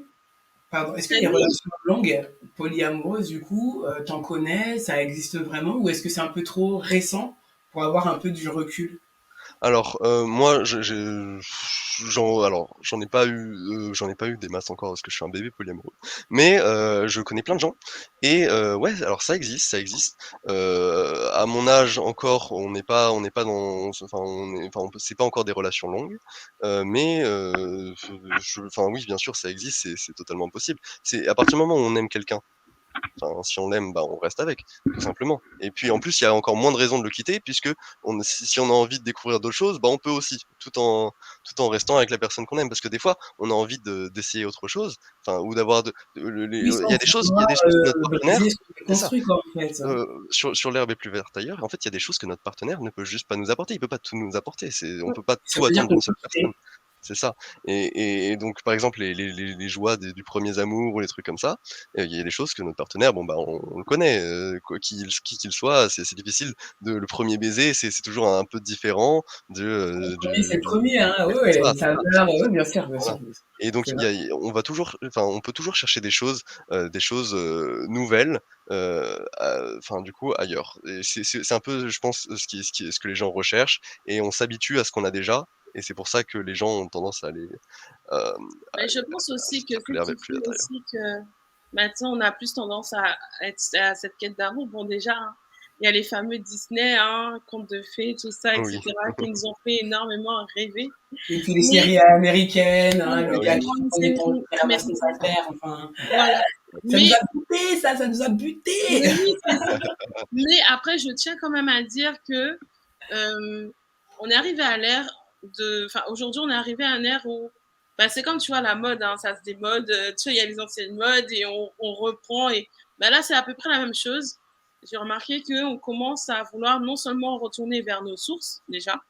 pardon, est-ce que les vas-y. relations longues, polyamoureuses, du coup, tu connais, ça existe vraiment, ou est-ce que c'est un peu trop récent pour avoir un peu du recul? Alors, moi, j'en ai pas eu des masses encore parce que je suis un bébé polyamoureux. Mais, je connais plein de gens et ouais, alors ça existe, ça existe. À mon âge encore, on n'est pas dans enfin on peut c'est pas encore des relations longues, mais, enfin oui, bien sûr, ça existe, c'est totalement possible. C'est à partir du moment où on aime quelqu'un. Enfin, si on l'aime, bah, on reste avec, tout simplement. Et puis en plus, il y a encore moins de raisons de le quitter puisque si on a envie de découvrir d'autres choses, bah, on peut aussi, tout en restant avec la personne qu'on aime. Parce que des fois, on a envie d'essayer autre chose, enfin, ou d'avoir Oui, sans il y forcément a des choses que notre briser partenaire ce que tu c'est ça, construit, quoi, en fait. sur l'herbe est plus verte ailleurs. En fait, il y a des choses que notre partenaire ne peut juste pas nous apporter. Il peut pas tout nous apporter. On peut pas Ça tout veut dire attendre qu'on d'une peut seule personne. quitter. C'est ça. Et donc, par exemple, les joies du premiers amours ou les trucs comme ça, il y a des choses que notre partenaire, bon, bah, on le connaît, quoi qu'il soit, c'est difficile de le premier baiser, c'est toujours un peu différent de, Le premier, c'est du le premier, hein. Ouais, c'est ouais, ça, une c'est ça. saveur, ouais, bien sûr, bien sûr. Voilà. Et donc C'est vrai. on va toujours enfin, on peut toujours chercher des choses, nouvelles, enfin, du coup, ailleurs. Et c'est un peu, je pense, ce que les gens recherchent et on s'habitue à ce qu'on a déjà et c'est pour ça que les gens ont tendance à Mais je pense aussi que se ce tourner qui plus fait à l'intérieur. aussi que maintenant on a plus tendance à être à cette quête d'amour. Bon déjà, hein, il y a les fameux Disney, hein, contes de fées, tout ça, et Oui, cetera, qui nous ont fait énormément rêver. Et puis les Mais séries américaines, hein, le gars oui, qui exactement, prend les les temps séries qui ramasse ses américaines, affaires, enfin, voilà. ça nous Mais a buté, ça nous a buté. mais oui, c'est ça. Mais après, je tiens quand même à dire que, on est arrivé à l'ère enfin, aujourd'hui, on est arrivé à une ère où, bah, c'est comme, tu vois, la mode, hein, ça se démode, tu vois, il y a les anciennes modes et on reprend et bah, là, c'est à peu près la même chose. J'ai remarqué qu'on commence à vouloir non seulement retourner vers nos sources, déjà,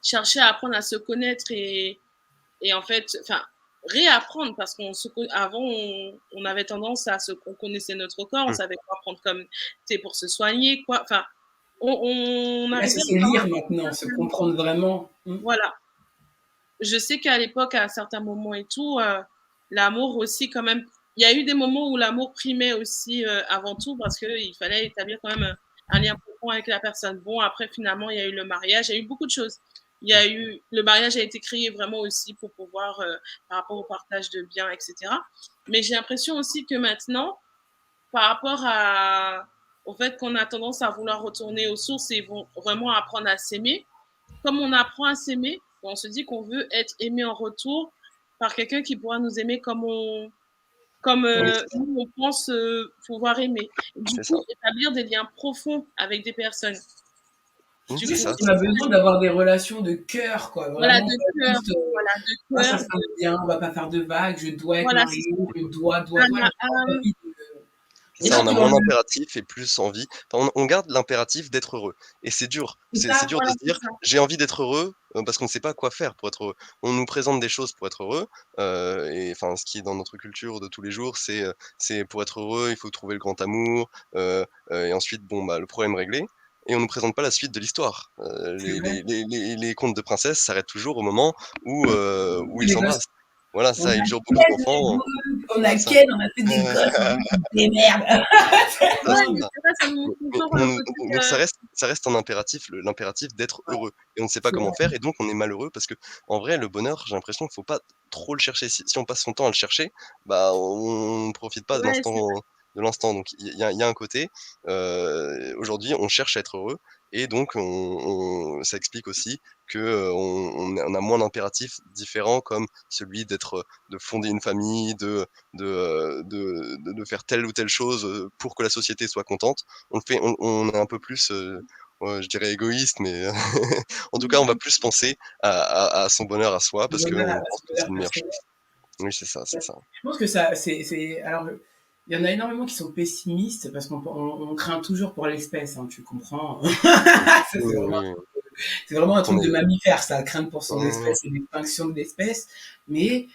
chercher à apprendre à se connaître et en fait, enfin, réapprendre parce avant, on avait tendance on connaissait notre corps, on mmh, savait quoi prendre comme thé pour se soigner, quoi. Enfin, on Là, c'est arrivait se vraiment lire maintenant, se à comprendre vraiment. voilà. Je sais qu'à l'époque, à certains moments et tout, l'amour aussi quand même il y a eu des moments où l'amour primait aussi, avant tout parce qu'il fallait établir quand même, un lien profond avec la personne. Bon, après finalement, il y a eu le mariage, il y a eu beaucoup de choses. Il y mmh, a eu le mariage a été créé vraiment aussi pour pouvoir, par rapport au partage de biens et cetera. Mais j'ai l'impression aussi que maintenant, par rapport au fait qu'on a tendance à vouloir retourner aux sources et vraiment apprendre à s'aimer, comme on apprend à s'aimer, on se dit qu'on veut être aimé en retour par quelqu'un qui pourra nous aimer comme oui, nous, on pense pouvoir aimer. Et du c'est ça. coup, établir des liens profonds avec des personnes. Du C'est Juste, coup, ça, on c'est a ça. besoin d'avoir des relations de cœur, quoi. voilà, Vraiment, de pas cœur, juste, voilà, de ça cœur, se passe bien, on va pas faire de vagues, je dois être voilà, c'est mariée, ça. je dois. Âme Là, à j'ai pas âme, envie de. C'est Les ça, gens on a qui ont moins le. d'impératif et plus envie. Enfin, on garde l'impératif d'être heureux et c'est dur. C'est C'est ça. dur de voilà, se c'est dire: ça. «J'ai envie d'être heureux», parce qu'on ne sait pas quoi faire pour être heureux. On nous présente des choses pour être heureux, et enfin, ce qui est dans notre culture de tous les jours, c'est pour être heureux, il faut trouver le grand amour, et ensuite, bon, bah, le problème réglé et on nous présente pas la suite de l'histoire. C'est vrai. Les contes de princesses s'arrêtent toujours au moment où ils Les gosses. s'embrassent. Voilà, c'est On ça, et a le jour où beaucoup Ken, d'enfants, on a c'est ça. Ken, on a fait des gosses, on dit: «Tu te démerdes». Ça, Ouais, c'est mais ça. c'est vrai, ça nous montre Mais toujours le côté, donc ça reste un impératif, l'impératif d'être Ouais, heureux et on ne sait pas c'est comment vrai. faire et donc on est malheureux parce que en vrai, le bonheur, j'ai l'impression qu'il faut pas trop le chercher. Si on passe son temps à le chercher, bah, on ne profite pas ouais, c'est vrai. de l'instant. Donc il y a un côté, aujourd'hui, on cherche à être heureux et donc ça explique aussi que, on a moins d'impératifs différents comme celui de fonder une famille, de faire telle ou telle chose, pour que la société soit contente. On est un peu plus, ouais, je dirais égoïste, mais en tout cas, on va plus penser à son bonheur à soi Le parce bonheur qu'on à pense son que c'est bonheur une meilleure personnel. chose. Oui, c'est ça, c'est ça. Je pense que ça, alors, il y en a énormément qui sont pessimistes parce qu'on craint toujours pour l'espèce, hein, tu comprends. Ça, Oui, oui, oui. c'est vraiment un On truc de est mammifère, ça, craindre pour son mmh, espèce et l'extinction de l'espèce. Mais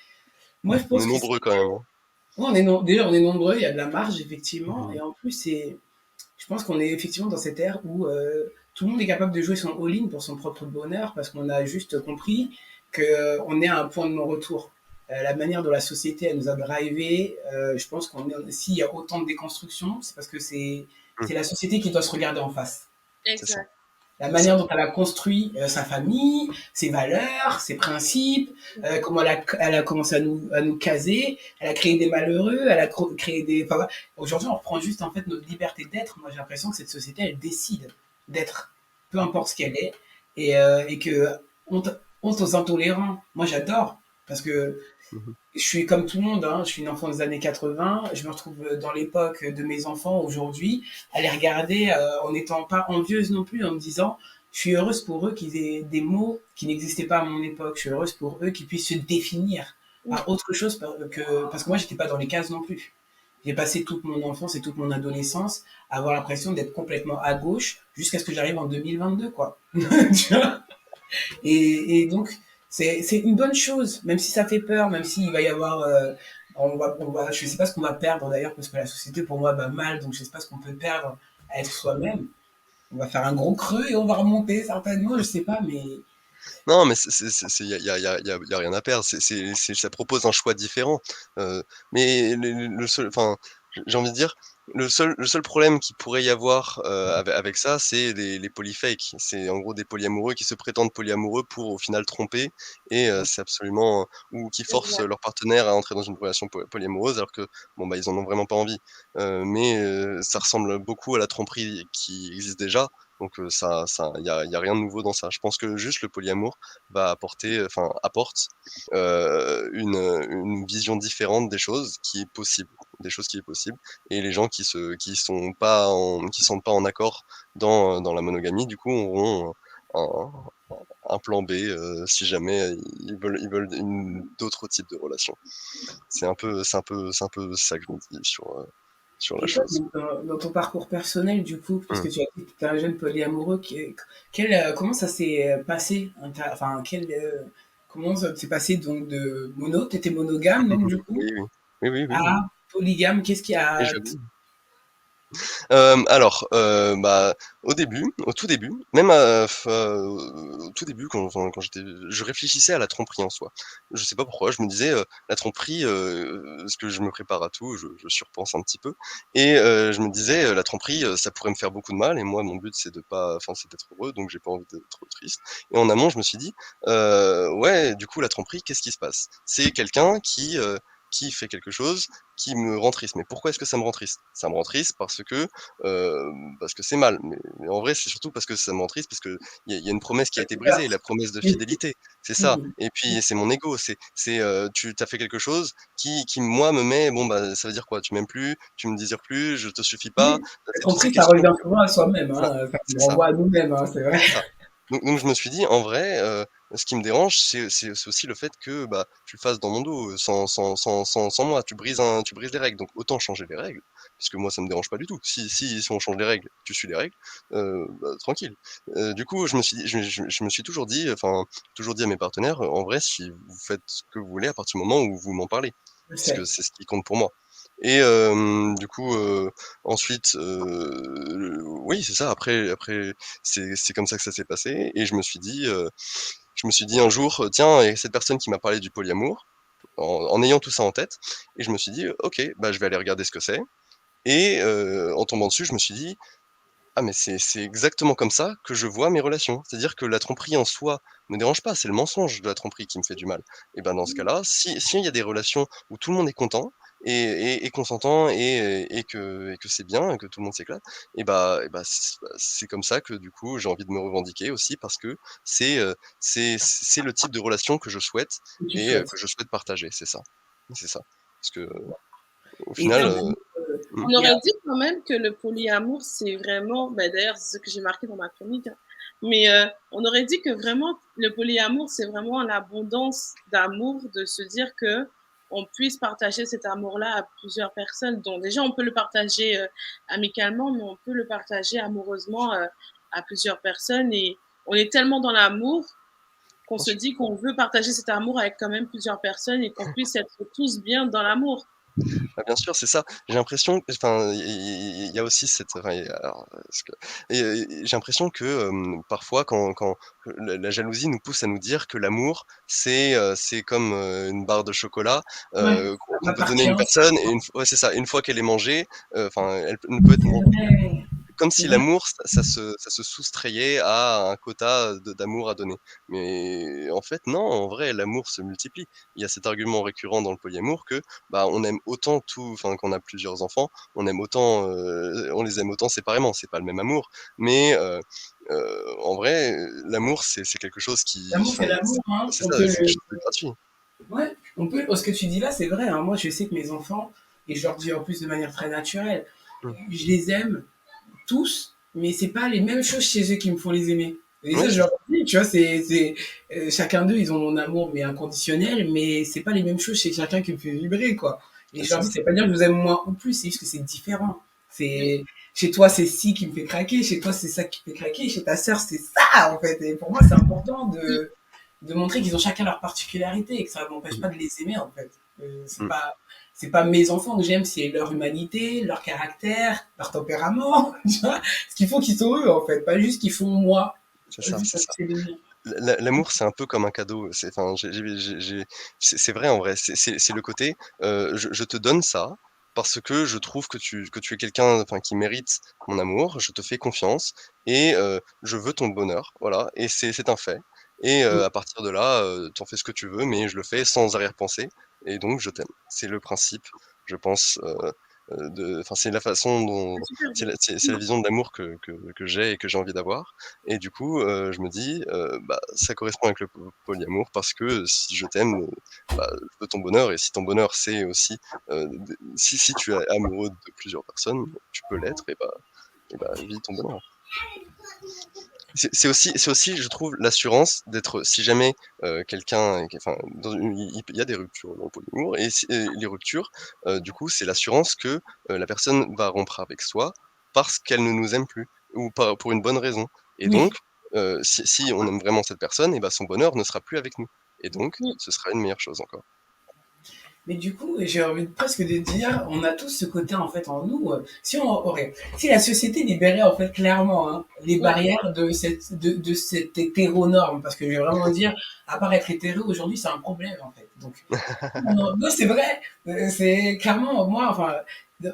moi, je on est pense que nombreux quand même, hein. déjà, on est nombreux, il y a de la marge, effectivement. Mmh. Et en plus, je pense qu'on est effectivement dans cette ère où tout le monde est capable de jouer son all-in pour son propre bonheur parce qu'on a juste compris qu'on est à un point de non-retour. La manière dont la société elle nous a drivé, je pense s'il y a autant de déconstruction, c'est parce que Mmh, c'est la société qui doit se regarder en face. c'est ça, Exact. La c'est ça. manière dont elle a construit sa famille, ses valeurs, ses principes, comment elle a commencé à nous caser, elle a créé des malheureux, elle a créé des. Enfin, voilà. Aujourd'hui, on reprend juste en fait notre liberté d'être. Moi, j'ai l'impression que cette société, elle décide d'être, peu importe ce qu'elle est, et que honte aux intolérants. Moi, j'adore parce que Mmh. je suis comme tout le monde, hein, je suis une enfant des années 80, je me retrouve dans l'époque de mes enfants aujourd'hui, à les regarder en n'étant pas envieuse non plus, en me disant, je suis heureuse pour eux qu'ils aient des mots qui n'existaient pas à mon époque, je suis heureuse pour eux qu'ils puissent se définir Mmh. par autre chose parce que moi, j'étais pas dans les cases non plus. J'ai passé toute mon enfance et toute mon adolescence à avoir l'impression d'être complètement à gauche jusqu'à ce que j'arrive en 2022, quoi. Tu vois. Et donc, C'est une bonne chose, même si ça fait peur, même s'il va y avoir, je sais pas ce qu'on va perdre d'ailleurs, parce que la société pour moi va mal, donc je sais pas ce qu'on peut perdre à être soi-même. On va faire un gros creux et on va remonter certainement, je sais pas, mais Non, mais y a rien à perdre. Ça propose un choix différent, mais le seul enfin, j'ai envie de dire, le seul problème qu'il pourrait y avoir, avec ça, c'est les polyfakes. C'est en gros des polyamoureux qui se prétendent polyamoureux pour au final tromper et c'est absolument ou qui forcent Exact. leur partenaire à entrer dans une relation polyamoureuse alors que, bon, bah, ils en ont vraiment pas envie. Mais ça ressemble beaucoup à la tromperie qui existe déjà, donc il y a rien de nouveau dans ça. Je pense que juste le polyamour va apporter, enfin apporte, une vision différente des choses qui est possible, des choses qui est possible et les gens qui sont pas en accord dans la monogamie, du coup, auront un un plan B, si jamais ils veulent d'autres types de relations. C'est un peu ça que je me dis sur la et toi, chose. dans ton parcours personnel, du coup, parce Mmh. que tu as dit que tu es un jeune polyamoureux, comment ça s'est passé, enfin, comment ça s'est passé donc de mono, tu étais monogame donc du coup, Oui, oui. Oui, oui, oui, à polygame, qu'est-ce qui et a... j'avoue. Alors, bah, au tout début, même, au tout début quand je réfléchissais à la tromperie en soi. Je sais pas pourquoi, je me disais, la tromperie, parce que je me prépare à tout, je surpense un petit peu et je me disais, la tromperie, ça pourrait me faire beaucoup de mal et moi mon but c'est d'être heureux, donc j'ai pas envie d'être triste et en amont je me suis dit: «Ouais, du coup la tromperie, qu'est-ce qui se passe? C'est quelqu'un qui fait quelque chose qui me rend triste. Mais pourquoi est-ce que ça me rend triste? Ça me rend triste parce que c'est mal, mais en vrai, c'est surtout parce que ça me rend triste, parce qu'il y a une promesse qui a été brisée, la promesse de fidélité, c'est ça. Mmh. Et puis c'est mon ego, tu as fait quelque chose qui moi me met, bon bah ça veut dire quoi? Tu m'aimes plus, tu me désires plus, je te suffis pas, Oui, c'est toutes ces tromperie, ça questions revient que souvent à soi-même, voilà, hein, ça c'est nous ça. renvoie à nous-mêmes, hein, c'est vrai. C'est ça. Donc je me suis dit: «En vrai, ce qui me dérange, c'est aussi le fait que, bah, tu le fasses dans mon dos, sans moi. Tu brises les règles, donc autant changer les règles, puisque moi ça me dérange pas du tout. Si on change les règles, tu suis les règles, bah, tranquille». Du coup, je me suis toujours dit, enfin, toujours dit à mes partenaires: «En vrai, si vous faites ce que vous voulez à partir du moment où vous m'en parlez, Je puisque sais. c'est ce qui compte pour moi». Et du coup, ensuite, oui, c'est ça, après c'est comme ça que ça s'est passé et je me suis dit un jour: «Tiens, il y a cette personne qui m'a parlé du polyamour», en ayant tout ça en tête et je me suis dit: «OK, bah, je vais aller regarder ce que c'est» et en tombant dessus, je me suis dit: «Ah mais c'est exactement comme ça que je vois mes relations». C'est-à-dire que la tromperie en soi me dérange pas, c'est le mensonge de la tromperie qui me fait du mal et ben, dans ce cas-là, s'il y a des relations où tout le monde est content et consentant et que c'est bien et que tout le monde s'éclate et bah, c'est comme ça que du coup, j'ai envie de me revendiquer aussi parce que c'est le type de relation que je souhaite Que tu et souhaites. que je souhaite partager, c'est ça. C'est ça. Parce que au Et final, mmh, On il y a aurait dit quand même que le polyamour, c'est vraiment, bah, d'ailleurs, c'est ce que j'ai marqué dans ma chronique, hein, mais on aurait dit que vraiment le polyamour, c'est vraiment l'abondance d'amour, de se dire que on puisse partager cet amour-là à plusieurs personnes. Donc déjà, on peut le partager amicalement, mais on peut le partager amoureusement à plusieurs personnes. Et on est tellement dans l'amour qu'on bien se sûr. dit qu'on veut partager cet amour avec quand même plusieurs personnes et qu'on puisse être tous bien dans l'amour. Bah, bien sûr, c'est ça. J'ai l'impression enfin, il y a aussi cette enfin, il y a alors, ce que j'ai l'impression que, parfois quand la jalousie nous pousse à nous dire que l'amour, c'est comme, une barre de chocolat, Ouais, qu'on ça qu'on peut donner à une m'appartient. personne et ouais, c'est ça, une fois qu'elle est mangée, enfin, elle ne peut être C'est vrai, comme c'est si vrai. l'amour, ça se soustrayait à un quota d'amour à donner. Mais en fait, non, en vrai, l'amour se multiplie. Il y a cet argument récurrent dans le polyamour que, bah, on aime autant enfin, qu'on a plusieurs enfants, on les aime autant séparément. C'est pas le même amour, mais en vrai, l'amour, c'est quelque chose qui L'amour, c'est enfin, l'amour, hein. c'est On ça, peut c'est quelque le... chose de gratuit. Ouais, on peut... Ce que tu dis là, c'est vrai, hein. Moi, je sais que mes enfants, et je leur dis en plus de manière très naturelle, Mmh. je les aime tous, mais c'est pas les mêmes choses chez eux qui me font les aimer. Et Oui, ça, je c'est leur ça, dis, tu vois, chacun d'eux, ils ont mon amour, mais inconditionnel, mais c'est pas les mêmes choses chez chacun qui me fait vibrer, quoi. Et c'est je leur ça. dis, c'est pas dire que je vous aime moins ou plus, c'est juste que c'est différent. Oui. C'est, chez toi, c'est ci qui me fait craquer, chez toi, c'est ça qui me fait craquer, chez ta sœur, c'est ça, en fait. Et pour moi, c'est important de montrer qu'ils ont chacun leur particularité et que ça m'empêche Mmh. pas de les aimer en fait. Mmh. C'est pas mes enfants que j'aime, c'est leur humanité, leur caractère, leur tempérament, tu vois, ce qu'il faut qu'ils sont eux en fait, pas juste qu'ils font moi, C'est ça, juste c'est parce que ça. c'est les miens. L'amour, c'est un peu comme un cadeau, c'est enfin, c'est vrai en vrai, c'est le côté, je te donne ça parce que je trouve que tu es quelqu'un, enfin, qui mérite mon amour, je te fais confiance et je veux ton bonheur, voilà et c'est un fait et Mm. à partir de là, tu en fais ce que tu veux, mais je le fais sans arrière-pensée et donc je t'aime. C'est le principe, je pense, de enfin, c'est la façon C'est dont super beau. c'est la vision de l'amour que j'ai et que j'ai envie d'avoir et du coup, je me dis, bah, ça correspond avec le polyamour parce que si je t'aime, bah, je veux ton bonheur et si ton bonheur c'est aussi, d si tu es amoureux de plusieurs personnes, tu peux l'être et bah, vis ton bonheur. C'est aussi je trouve l'assurance d'être si jamais, quelqu'un enfin dans une il y a des ruptures dans le polyamour et les ruptures, du coup c'est l'assurance que, la personne va rompre avec soi parce qu'elle ne nous aime plus ou pas pour une bonne raison et Oui. donc, si on aime vraiment cette personne et bah, son bonheur ne sera plus avec nous et donc Mmh. ce sera une meilleure chose encore. Mais du coup, j'ai envie presque de dire, on a tous ce côté en fait en nous. Si la société libérait en fait clairement hein, les Ouais. barrières de cette hétéronorme, parce que je vais vraiment dire, à part être hétéro aujourd'hui, c'est un problème en fait. Donc, non, non, c'est vrai. C'est clairement moi, enfin,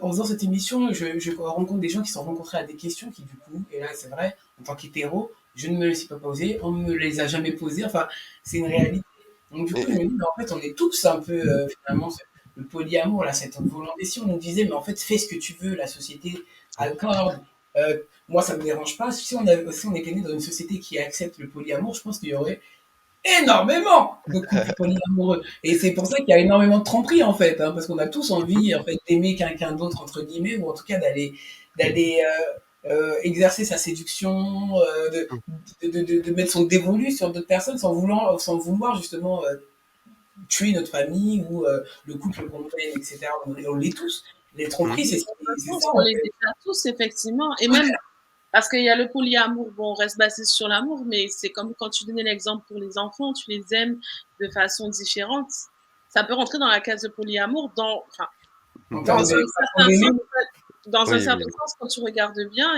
en faisant cette émission, je rencontre des gens qui sont rencontrés à des questions qui du coup, et là c'est vrai, en tant qu'hétéro, je ne me les ai pas posées, on ne me les a jamais posées. Enfin, c'est une réalité. Donc du coup, je Et me dis, mais en fait, on est tous un peu, finalement, le polyamour, là, cette volonté. Si on nous disait, mais en fait, fais ce que tu veux, la société accorde. Euh, Moi, ça me dérange pas. Si on était né dans une société qui accepte le polyamour, je pense qu'il y aurait énormément de couples polyamoureux. Et c'est pour ça qu'il y a énormément de tromperies, en fait, hein, parce qu'on a tous mmh envie, en fait, d'aimer quelqu'un d'autre, entre guillemets, ou en tout cas d'aller exercer sa séduction, mh. de mettre son dévolu sur d'autres personnes sans vouloir justement tuer notre famille ou le couple qu'on mène, etc. On l'est tous. Les tromperies, Mmh. c'est ça On en les fait. déclare tous effectivement et même parce qu'il y a le polyamour, bon, on reste basé sur l'amour, mais c'est comme quand tu donnais l'exemple pour les enfants, tu les aimes de façon différente. Ça peut rentrer dans la case de polyamour enfin, En Mmh. dans termes de un façon certain d'aimer, sens, dans un Oui, oui, certain sens quand tu regardes bien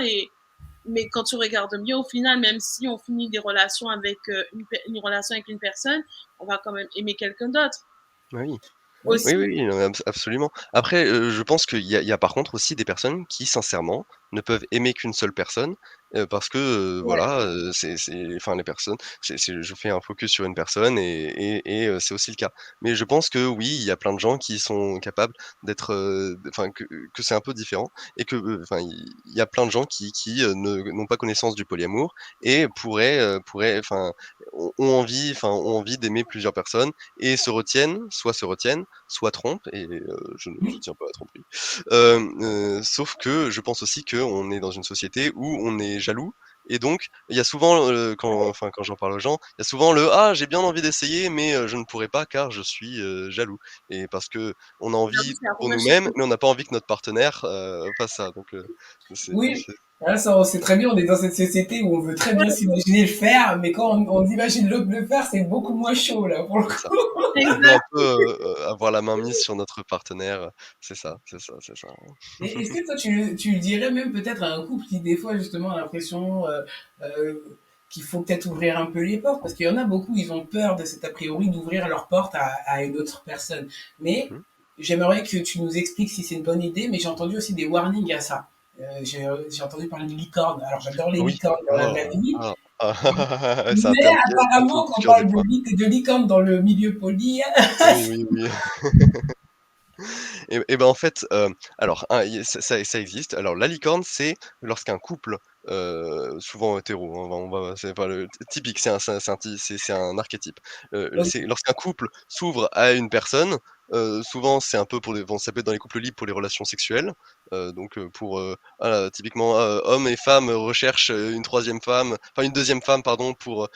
mais quand tu regardes bien, au final, même si on finit des relations avec, une relation avec une personne, on va quand même aimer quelqu'un d'autre oui. oui. Oui, oui, aussi. oui, non, mais absolument. Après, je pense qu'il y a par contre aussi des personnes qui sincèrement ne peuvent aimer qu'une seule personne, parce que, Ouais, voilà, c'est enfin les personnes je fais un focus sur une personne et c'est aussi le cas. Mais je pense que oui, il y a plein de gens qui sont capables d'être, enfin que c'est un peu différent et que, enfin il y a plein de gens qui, ne n'ont pas connaissance du polyamour et pourraient enfin ont envie d'aimer plusieurs personnes et se retiennent, soit trompe et je ne soutiens pas la tromperie. Sauf que je pense aussi qu'on est dans une société où on est jaloux et donc il y a souvent, quand j'en parle aux gens, il y a souvent le: «Ah, j'ai bien envie d'essayer mais je ne pourrais pas car je suis, jaloux» et parce qu'on a j'avoue, envie c'est à pour remettre sur nous-mêmes, mais on n'a pas envie que notre partenaire, fasse ça donc Oui, c'est ça, on sait très bien, on est dans cette société où on veut très bien s'imaginer le faire, mais quand on imagine l'autre le faire, c'est beaucoup moins chaud, là, pour le c'est ça. coup. On veut un exact. peu, avoir la main mise sur notre partenaire, c'est ça, c'est ça, c'est ça. Et est-ce que toi, tu le dirais même peut-être à un couple qui, des fois, justement, a l'impression euh, qu'il faut peut-être ouvrir un peu les portes? Parce qu'il y en a beaucoup, ils ont peur de cet a priori d'ouvrir leurs portes à une autre personne. Mais Mmh. j'aimerais que tu nous expliques si c'est une bonne idée, mais j'ai entendu aussi des warnings à ça. J'ai entendu parler de licorne. Alors, j'adore les Oui. licornes dans la Oh. vraie vie, Ah. C'est un mais terme piège, ça apparemment, quand on touche dur des parle fois. de licorne dans le milieu poli, Oui, oui, oui. Et ben, en fait, alors, y ça existe. Alors la licorne, c'est lorsqu'un couple, souvent hétéro, hein, c'est pas le typique, c'est un archétype. C'est lorsqu'un couple s'ouvre à une personne, souvent c'est un peu pour les bon, ça peut être dans les couples libres pour les relations sexuelles, donc pour, voilà, typiquement, hommes et femmes recherchent, une troisième femme, enfin une deuxième femme pardon pour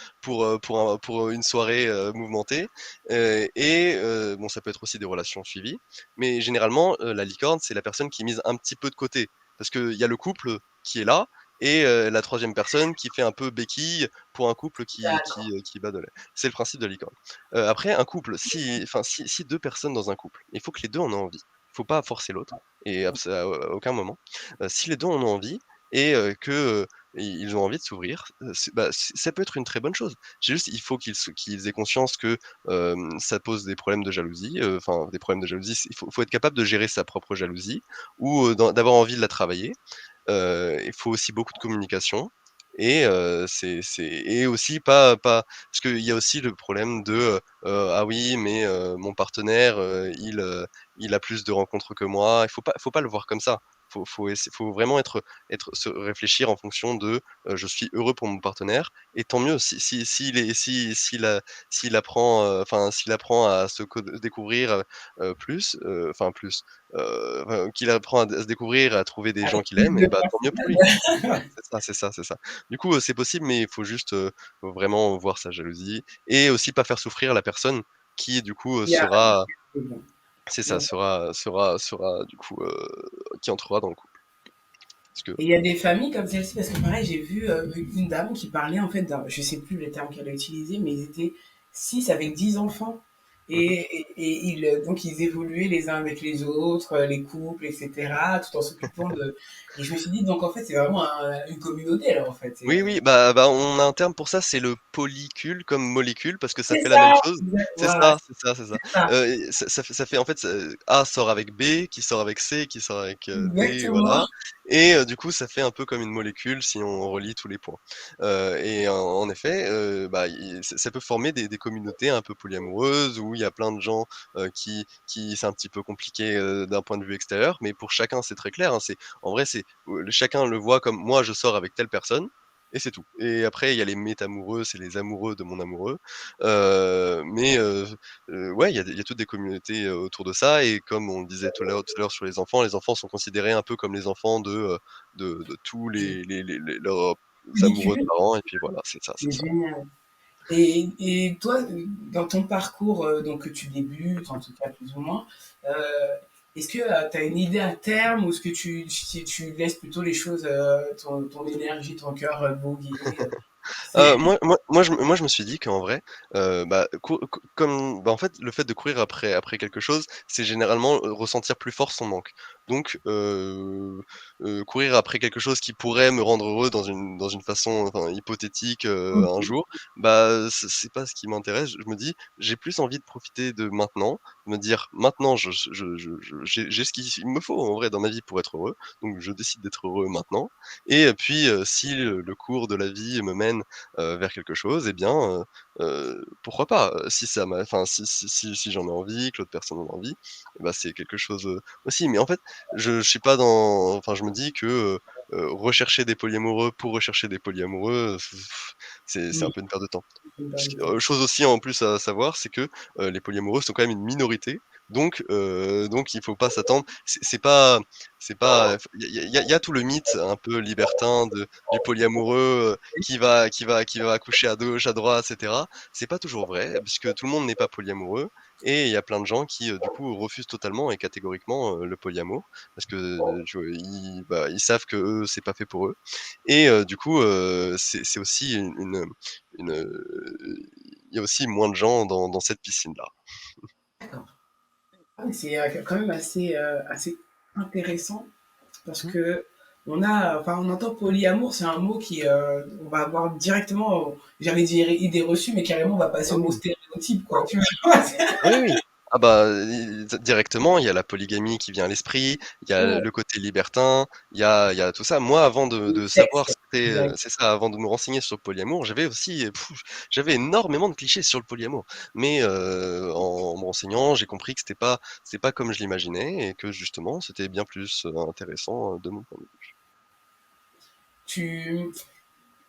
une soirée, mouvementée, bon ça peut être aussi des relations suivies mais généralement, la licorne, c'est la personne qui mise un petit peu de côté. Parce qu'il y a le couple qui est là et la troisième personne qui fait un peu béquille pour un couple D'accord. qui bat de l'aile. C'est le principe de la licorne. Après un couple, si 2 personnes dans un couple, il faut que les 2 en aient envie. Il faut pas forcer l'autre et à aucun moment. Si les 2 en ont envie et ils ont envie de s'ouvrir, ça peut être une très bonne chose. C'est juste, il faut qu'ils aient conscience que, ça pose des problèmes de jalousie, enfin des problèmes de jalousie, il faut être capable de gérer sa propre jalousie ou, d'avoir envie de la travailler. Il faut aussi beaucoup de communication et et aussi pas parce qu'il y a aussi le problème de, «Ah oui, mais mon partenaire, il a plus de rencontres que moi». Il faut pas le voir comme ça. Faut vraiment se réfléchir en fonction de, «Je suis heureux pour mon partenaire» et tant mieux si s'il est si s'il apprend à se découvrir, plus, enfin plus, qu'il apprend à se découvrir, à trouver des gens Avec qu'il plus aime de et bah, tant mieux pour lui. personnes. C'est ça, c'est ça, c'est ça. Du coup, c'est possible, mais il faut juste, vraiment voir sa jalousie et aussi pas faire souffrir la personne qui du coup, Il y a sera bon, c'est il y ça, a sera du coup, qui entrera dans le couple. Parce que et il y a des familles comme celle-ci, parce que pareil, j'ai vu une dame qui parlait en fait d'un, je sais plus le terme qu'elle a utilisé, mais ils étaient 6 avec 10 enfants. mmh Donc ils évoluaient les uns avec les autres, les couples, etc., tout en s'occupant de. Et je me suis dit, donc en fait, c'est vraiment une communauté, là, en fait. Oui, oui, on a un terme pour ça, c'est le polycule comme molécule parce que ça C'est fait la même ça, chose. C'est voilà, ça, c'est ça, c'est ça. c'est ça, Et ça fait en fait, A sort avec B, qui sort avec C, qui sort avec, D, exactement. voilà et du coup, ça fait un peu comme une molécule si on relie tous les points. Et en effet, ça peut former des communautés un peu polyamoureuses où il y a plein de gens, qui c'est un petit peu compliqué, d'un point de vue extérieur, mais pour chacun, c'est très clair, hein. En vrai, chacun le voit comme: «Moi, je sors avec telle personne» et c'est tout. Et après, il y a les métamoureux, c'est les amoureux de mon amoureux. Ouais, il y a toutes des communautés, autour de ça et comme on le disait tout à l'heure sur les enfants sont considérés un peu comme les enfants de tous leurs amoureux de Ridicule, parents et puis voilà, c'est ça, c'est mais ça. génial. Et toi, dans ton parcours, donc que tu débutes, en tout cas plus ou moins, euh, est-ce que tu as une idée à terme ou est-ce que tu laisses plutôt les choses, ton énergie, ton cœur voguer c'est... Moi, je me suis dit qu'en vrai, en fait, le fait de courir après quelque chose, c'est généralement, ressentir plus fort son manque. Donc, courir après quelque chose qui pourrait me rendre heureux dans une façon, enfin, hypothétique, un Ok, jour, c'est pas ce qui m'intéresse. Je me dis: «J'ai plus envie de profiter de maintenant», me dire: «Maintenant, j'ai ce qu'il me faut en vrai dans ma vie pour être heureux, donc je décide d'être heureux maintenant» et puis, si le cours de la vie me mène vers quelque chose, eh bien, pourquoi pas? Si ça m'a enfin, si j'en ai envie, que l'autre personne en a envie, c'est quelque chose, aussi. Mais en fait, je suis pas dans enfin, je me dis que, rechercher des polyamoureux pour rechercher des polyamoureux, c'est un oui, peu une perte de temps. je me permets. Chose aussi en plus à savoir, c'est que, les polyamoureux sont quand même une minorité, donc il faut pas s'attendre c'est pas il y a tout le mythe un peu libertin du polyamoureux, qui va accoucher à gauche, à droite, et cetera. C'est pas toujours vrai, puisque tout le monde n'est pas polyamoureux et il y a plein de gens qui, du coup, refusent totalement et catégoriquement, le polyamour parce que, tu vois, ils savent que eux c'est pas fait pour eux et du coup, c'est aussi il y a aussi moins de gens dans cette piscine-là. D'accord. Ah, mais c'est quand même assez intéressant parce Mmh. que enfin, on entend polyamour, c'est un mot qui, on va avoir directement, j'allais dire idée reçue, mais carrément, on va passer Ah au mot oui. stéréotype, quoi. Tu vois. Oui, oui. Ah directement, il y a la polygamie qui vient à l'esprit, il y a le côté libertin, il y a tout ça. Moi, avant de savoir Sexe, ce que c'était, direct. c'est ça, avant de me renseigner sur le polyamour, j'avais aussi, j'avais énormément de clichés sur le polyamour. Mais, en me renseignant, j'ai compris que c'était pas comme je l'imaginais et que justement, c'était bien plus, intéressant, de mon point de vue. Tu,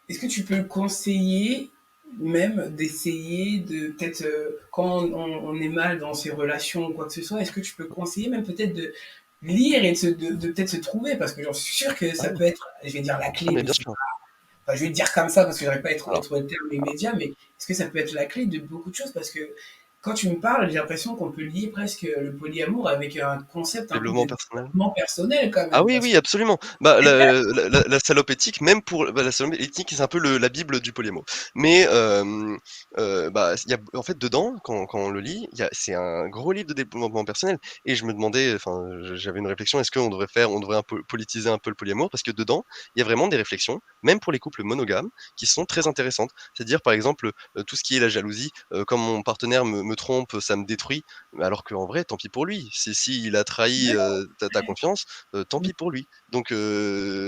est-ce que tu peux conseiller même d'essayer de peut-être quand on est mal dans ses relations ou quoi que ce soit, est-ce que tu peux conseiller même peut-être de lire et de peut-être se trouver parce que j'en suis sûr que Ah ça oui, peut être, je vais dire la ah clé, mais mais bien c'est sûr. enfin, je vais le dire comme ça parce que j'aurais pas Alors trouvé le terme immédiat, mais est-ce que ça peut être la clé de beaucoup de choses parce que quand tu me parles, j'ai l'impression qu'on peut lier presque le polyamour avec un concept un peu Développement de personnel. développement personnel quand Ah même, oui, parce oui, absolument. Bah, la salope éthique, même pour bah, la salope éthique, c'est un peu la Bible du polyamour. Mais bah, il y a, en fait, dedans, quand on le lit, c'est un gros livre de développement personnel. Et je me demandais, enfin, j'avais une réflexion, est-ce on devrait un peu politiser un peu le polyamour? Parce que dedans, il y a vraiment des réflexions, même pour les couples monogames, qui sont très intéressantes. C'est-à-dire, par exemple, tout ce qui est la jalousie, quand mon partenaire me trompe, ça me détruit. Alors qu'en vrai, tant pis pour lui. Si il a trahi ta confiance, tant pis pour lui. Donc il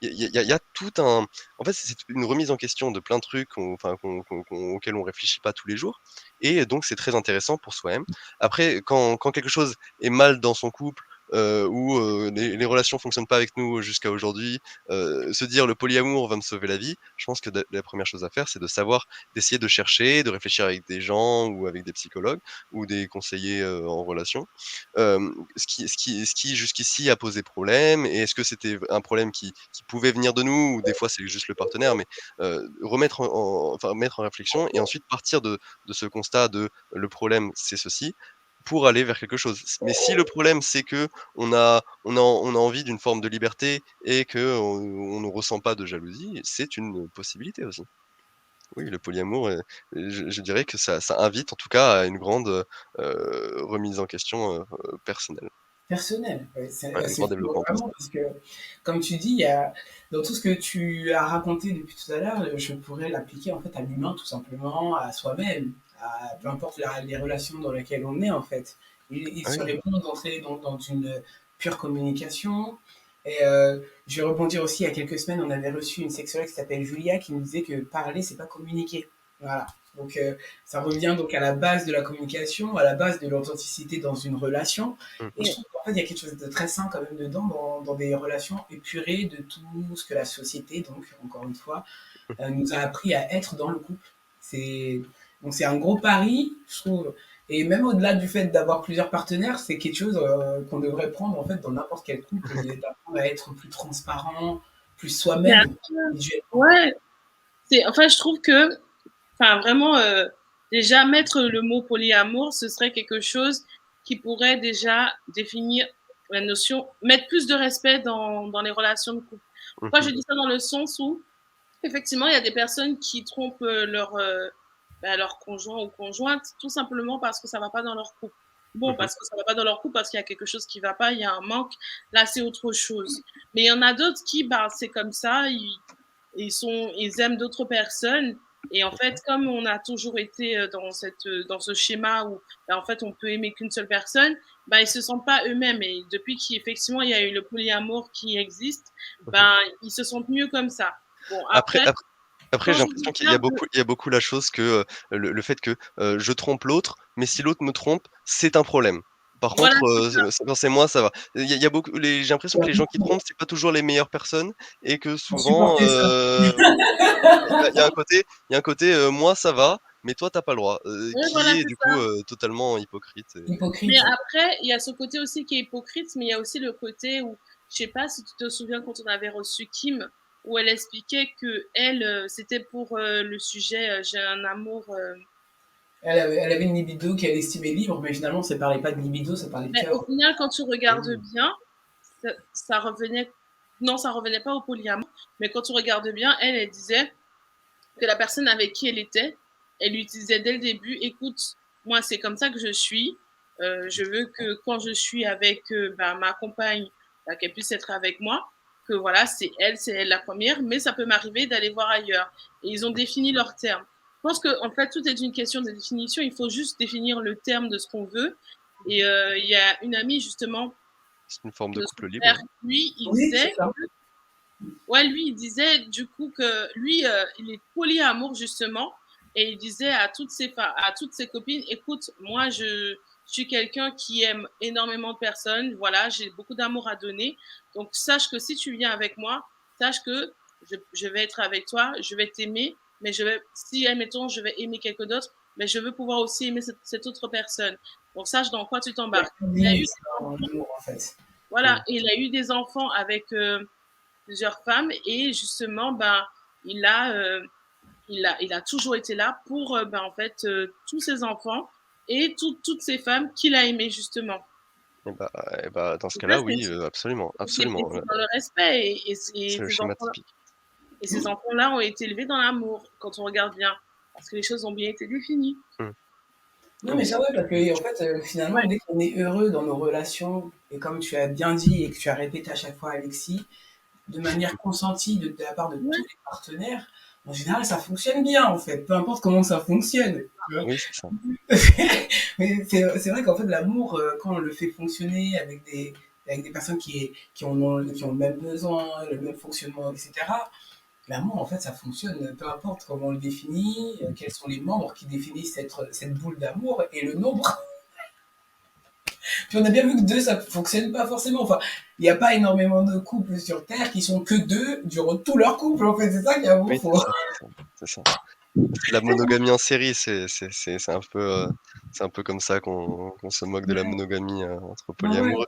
y a tout un en fait, c'est une remise en question de plein de trucs auxquels on réfléchit pas tous les jours et donc c'est très intéressant pour soi-même. Après, quand quelque chose est mal dans son couple, ou les relations fonctionnent pas avec nous jusqu'à aujourd'hui, se dire: «Le polyamour va me sauver la vie», je pense que la 1re chose à faire, c'est de savoir d'essayer de chercher, de réfléchir avec des gens ou avec des psychologues ou des conseillers, en relations. Ce qui jusqu'ici a posé problème et est-ce que c'était un problème qui pouvait venir de nous ou des fois c'est juste le partenaire, mais remettre enfin mettre en réflexion et ensuite partir de ce constat de le problème c'est ceci, pour aller vers quelque chose. Mais si le problème c'est que on a envie d'une forme de liberté et qu'on ne ressent pas de jalousie, c'est une possibilité aussi. Oui, le polyamour, je dirais que ça invite en tout cas à une grande, remise en question, personnelle. personnel. Ouais, Ouais, un c'est grand fou, développement vraiment, personnel. parce que, comme tu dis, il y a, dans tout ce que tu as raconté depuis tout à l'heure, je pourrais l'appliquer en fait à l'humain, tout simplement, à soi-même, à peu importe les relations dans lesquelles on est, en fait. Il Ah oui, serait bon d'entrer dans une pure communication. Et je vais rebondir aussi, il y a quelques semaines, on avait reçu une sexologue qui s'appelle Julia qui nous disait que parler, c'est pas communiquer. Voilà. Donc, ça revient donc à la base de la communication, à la base de l'authenticité dans une relation. Et mmh je trouve qu'en fait, il y a quelque chose de très sain quand même dedans, dans des relations épurées de tout ce que la société, donc, encore une fois, nous a appris à être dans le couple. C'est, donc, c'est un gros pari, je trouve. Et même au-delà du fait d'avoir plusieurs partenaires, c'est quelque chose qu'on devrait prendre en fait dans n'importe quel couple, d'apprendre à être plus transparent, plus Bien soi-même, sûr. individuellement. Ouais, enfin, je trouve que, enfin, vraiment, déjà mettre le mot polyamour, ce serait quelque chose qui pourrait déjà définir la notion, mettre plus de respect dans les relations de couple. mh, Pourquoi mmh je dis ça? Dans le sens où, effectivement, il y a des personnes qui trompent leur conjoint ou conjointe tout simplement parce que ça va pas dans leur couple. Bon, mh, parce que ça va pas dans leur couple, parce qu'il y a quelque chose qui va pas, il y a un manque. Là, c'est autre chose. Mais il y en a d'autres qui, bah, c'est comme ça, ils aiment d'autres personnes. Et en fait, comme on a toujours été dans ce schéma où, bah, en fait, on peut aimer qu'une seule personne, bah, ils se sentent pas eux-mêmes. Et depuis qu'effectivement, il y a eu le polyamour qui existe, mmh. ben, ils se sentent mieux comme ça. Bon, Après après, après après quand j'ai je l'impression regarde, il y a beaucoup la chose que, le fait que, je trompe l'autre, mais si l'autre me trompe, c'est un problème. Par voilà, contre, c'est ça. quand c'est moi, ça va. Il y a beaucoup j'ai l'impression que les gens qui trompent, c'est pas toujours les meilleures personnes et que Pour souvent, supporter ça. il y a un côté, moi ça va, mais toi tu as pas le droit, Oui, voilà, qui est c'est du coup, ça. totalement hypocrite et Mais Hypocrite. après, il y a ce côté aussi qui est hypocrite, mais il y a aussi le côté où, je sais pas si tu te souviens quand on avait reçu Kim, où elle expliquait que elle, c'était pour le sujet j'ai un amour. Elle avait une libido qu'elle estimait libre, mais finalement, ça parlait pas de libido, ça parlait de Mais au cœur. final, quand tu regardes mmh, bien, ça revenait. Non, ça revenait pas au polyamour, mais quand tu regardes bien, elle disait que la personne avec qui elle lui disait dès le début, écoute, moi c'est comme ça que je suis. Je veux que quand je suis avec bah, ma compagne, bah, qu'elle puisse être avec moi, que voilà, c'est elle la première, mais ça peut m'arriver d'aller voir ailleurs. Et ils ont défini leurs termes. Je pense que en fait, tout est une question de définition. Il faut juste définir le terme de ce qu'on veut. Et il y a une amie justement c'est une forme de de son couple libre, frère, ouais. lui, il Oui, c'est disait ça. ouais, lui, il disait du coup que lui, il est polyamour justement, et il disait à toutes ses copines, écoute, moi, je suis quelqu'un qui aime énormément de personnes, voilà, j'ai beaucoup d'amour à donner, donc sache que si tu viens avec moi, sache que je vais être avec toi, je vais t'aimer, mais si, admettons, je vais aimer quelqu'un d'autre, mais je veux pouvoir aussi aimer cette autre personne. Donc sache dans quoi tu Il y a t'embarques. pas de Il a eu limite des dans enfants, l'amour, en fait. voilà, Mmh. et il a eu des enfants avec plusieurs femmes et justement, ben, il a, il a toujours été là pour, en fait, tous ses enfants et toutes ces femmes qu'il a aimées, justement. Et bah, dans ce Et ça, cas-là, oui, absolument, absolument, c'est dans le respect c'est le schéma typique. ces enfants-là ont été élevés dans l'amour, quand on regarde bien, parce que les choses ont bien été définies. Mmh. Non, Oui, mais c'est ça, ouais, parce que, en fait, finalement, Ouais, dès qu'on est heureux dans nos relations, et comme tu as bien dit et que tu as répété à chaque fois, Alexis, de manière consentie de la part de tous ouais, les partenaires, en général, ça fonctionne bien, en fait, peu importe comment ça fonctionne. Tu vois. oui, c'est ça. Mais c'est vrai qu'en fait, l'amour, quand on le fait fonctionner avec des personnes qui ont le même besoin, le même fonctionnement, etc., l'amour, en fait, ça fonctionne, peu importe comment on le définit, quels sont les membres qui définissent cette boule d'amour et le nombre. Puis on a bien vu que deux, ça fonctionne pas forcément. Enfin, il n'y a pas énormément de couples sur Terre qui sont que deux durant tout leur couple, en fait. C'est ça qui est amour. Oui, c'est ça, c'est ça, c'est ça. C'est la monogamie en série, c'est un peu comme ça qu'on se moque de la monogamie, entre Ah ouais. polyamoureux.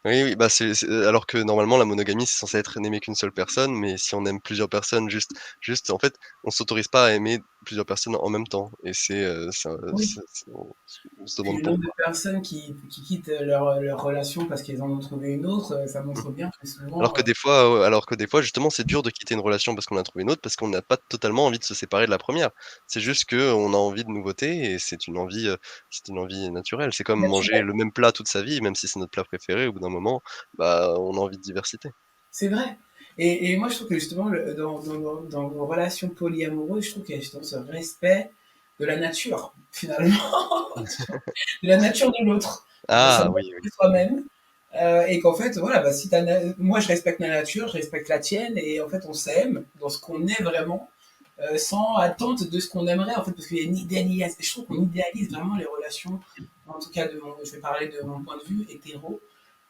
Oui, oui, bah, c'est alors que normalement la monogamie, c'est censé être n'aimer qu'une seule personne, mais si on aime plusieurs personnes, juste en fait, on s'autorise pas à aimer plusieurs personnes en même temps et Oui. on se Puis demande le nombre de pourquoi. personnes qui quittent leur relation parce qu'elles en ont trouvé une autre, ça montre bien que souvent. Alors que des fois, justement, c'est dur de quitter une relation parce qu'on a trouvé une autre, parce qu'on n'a pas totalement envie de se séparer de la première. C'est juste qu'on a envie de nouveautés et c'est une envie naturelle. C'est comme manger Naturel. le même plat toute sa vie, même si c'est notre plat préféré, au bout d'un moment, bah, on a envie de diversité. C'est vrai. Et moi, je trouve que justement, dans vos relations polyamoureuses, je trouve qu'il y a justement ce respect de la nature, finalement, de la nature de l'autre, de sa Ah oui, oui, de oui. soi-même. Et qu'en fait, voilà, bah, si moi, je respecte la nature, je respecte la tienne, et en fait, on s'aime dans ce qu'on est vraiment, sans attente de ce qu'on aimerait, en fait, parce qu'il y a une idéalisation. Je trouve qu'on idéalise vraiment les relations, en tout cas, je vais parler de mon point de vue hétéro,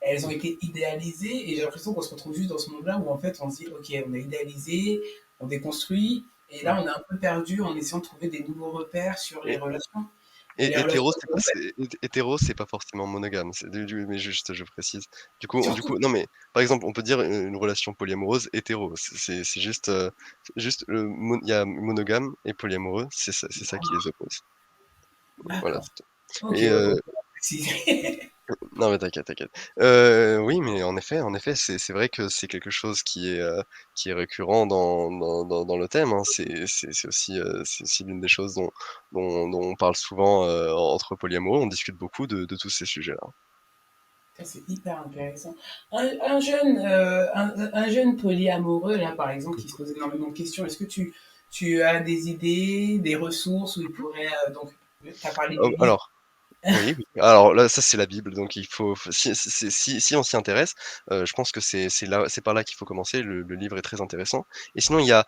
elles ont été idéalisées et j'ai l'impression qu'on se retrouve juste dans ce monde-là où en fait on se dit ok, on a idéalisé, on déconstruit et là Mmh. on est un peu perdu en essayant de trouver des nouveaux repères sur les Et relations. Et et les relations, hétéro, c'est pas forcément monogame, c'est du mais juste, je précise. surtout, Non, mais par exemple, on peut dire, une relation polyamoureuse hétéro, c'est juste, il y a monogame et polyamoureux, c'est ça qui les oppose. Voilà, d'accord. c'est tout. Ok, Et autant préciser. non, mais t'inquiète, t'inquiète. Oui, mais en effet, c'est vrai que c'est quelque chose qui est récurrent dans le thème, hein. C'est aussi l'une des choses dont on parle souvent, entre polyamoureux. On discute beaucoup de tous ces sujets-là. Ça, c'est hyper intéressant. Un jeune polyamoureux, là, par exemple, qui se pose énormément de questions, est-ce que tu as des idées, des ressources où il pourrait. Donc, tu as parlé du livre. Alors oui, oui. Alors là, ça, c'est la Bible, donc il faut si on s'y intéresse, je pense que c'est par là qu'il faut commencer. Le livre est très intéressant et sinon il y a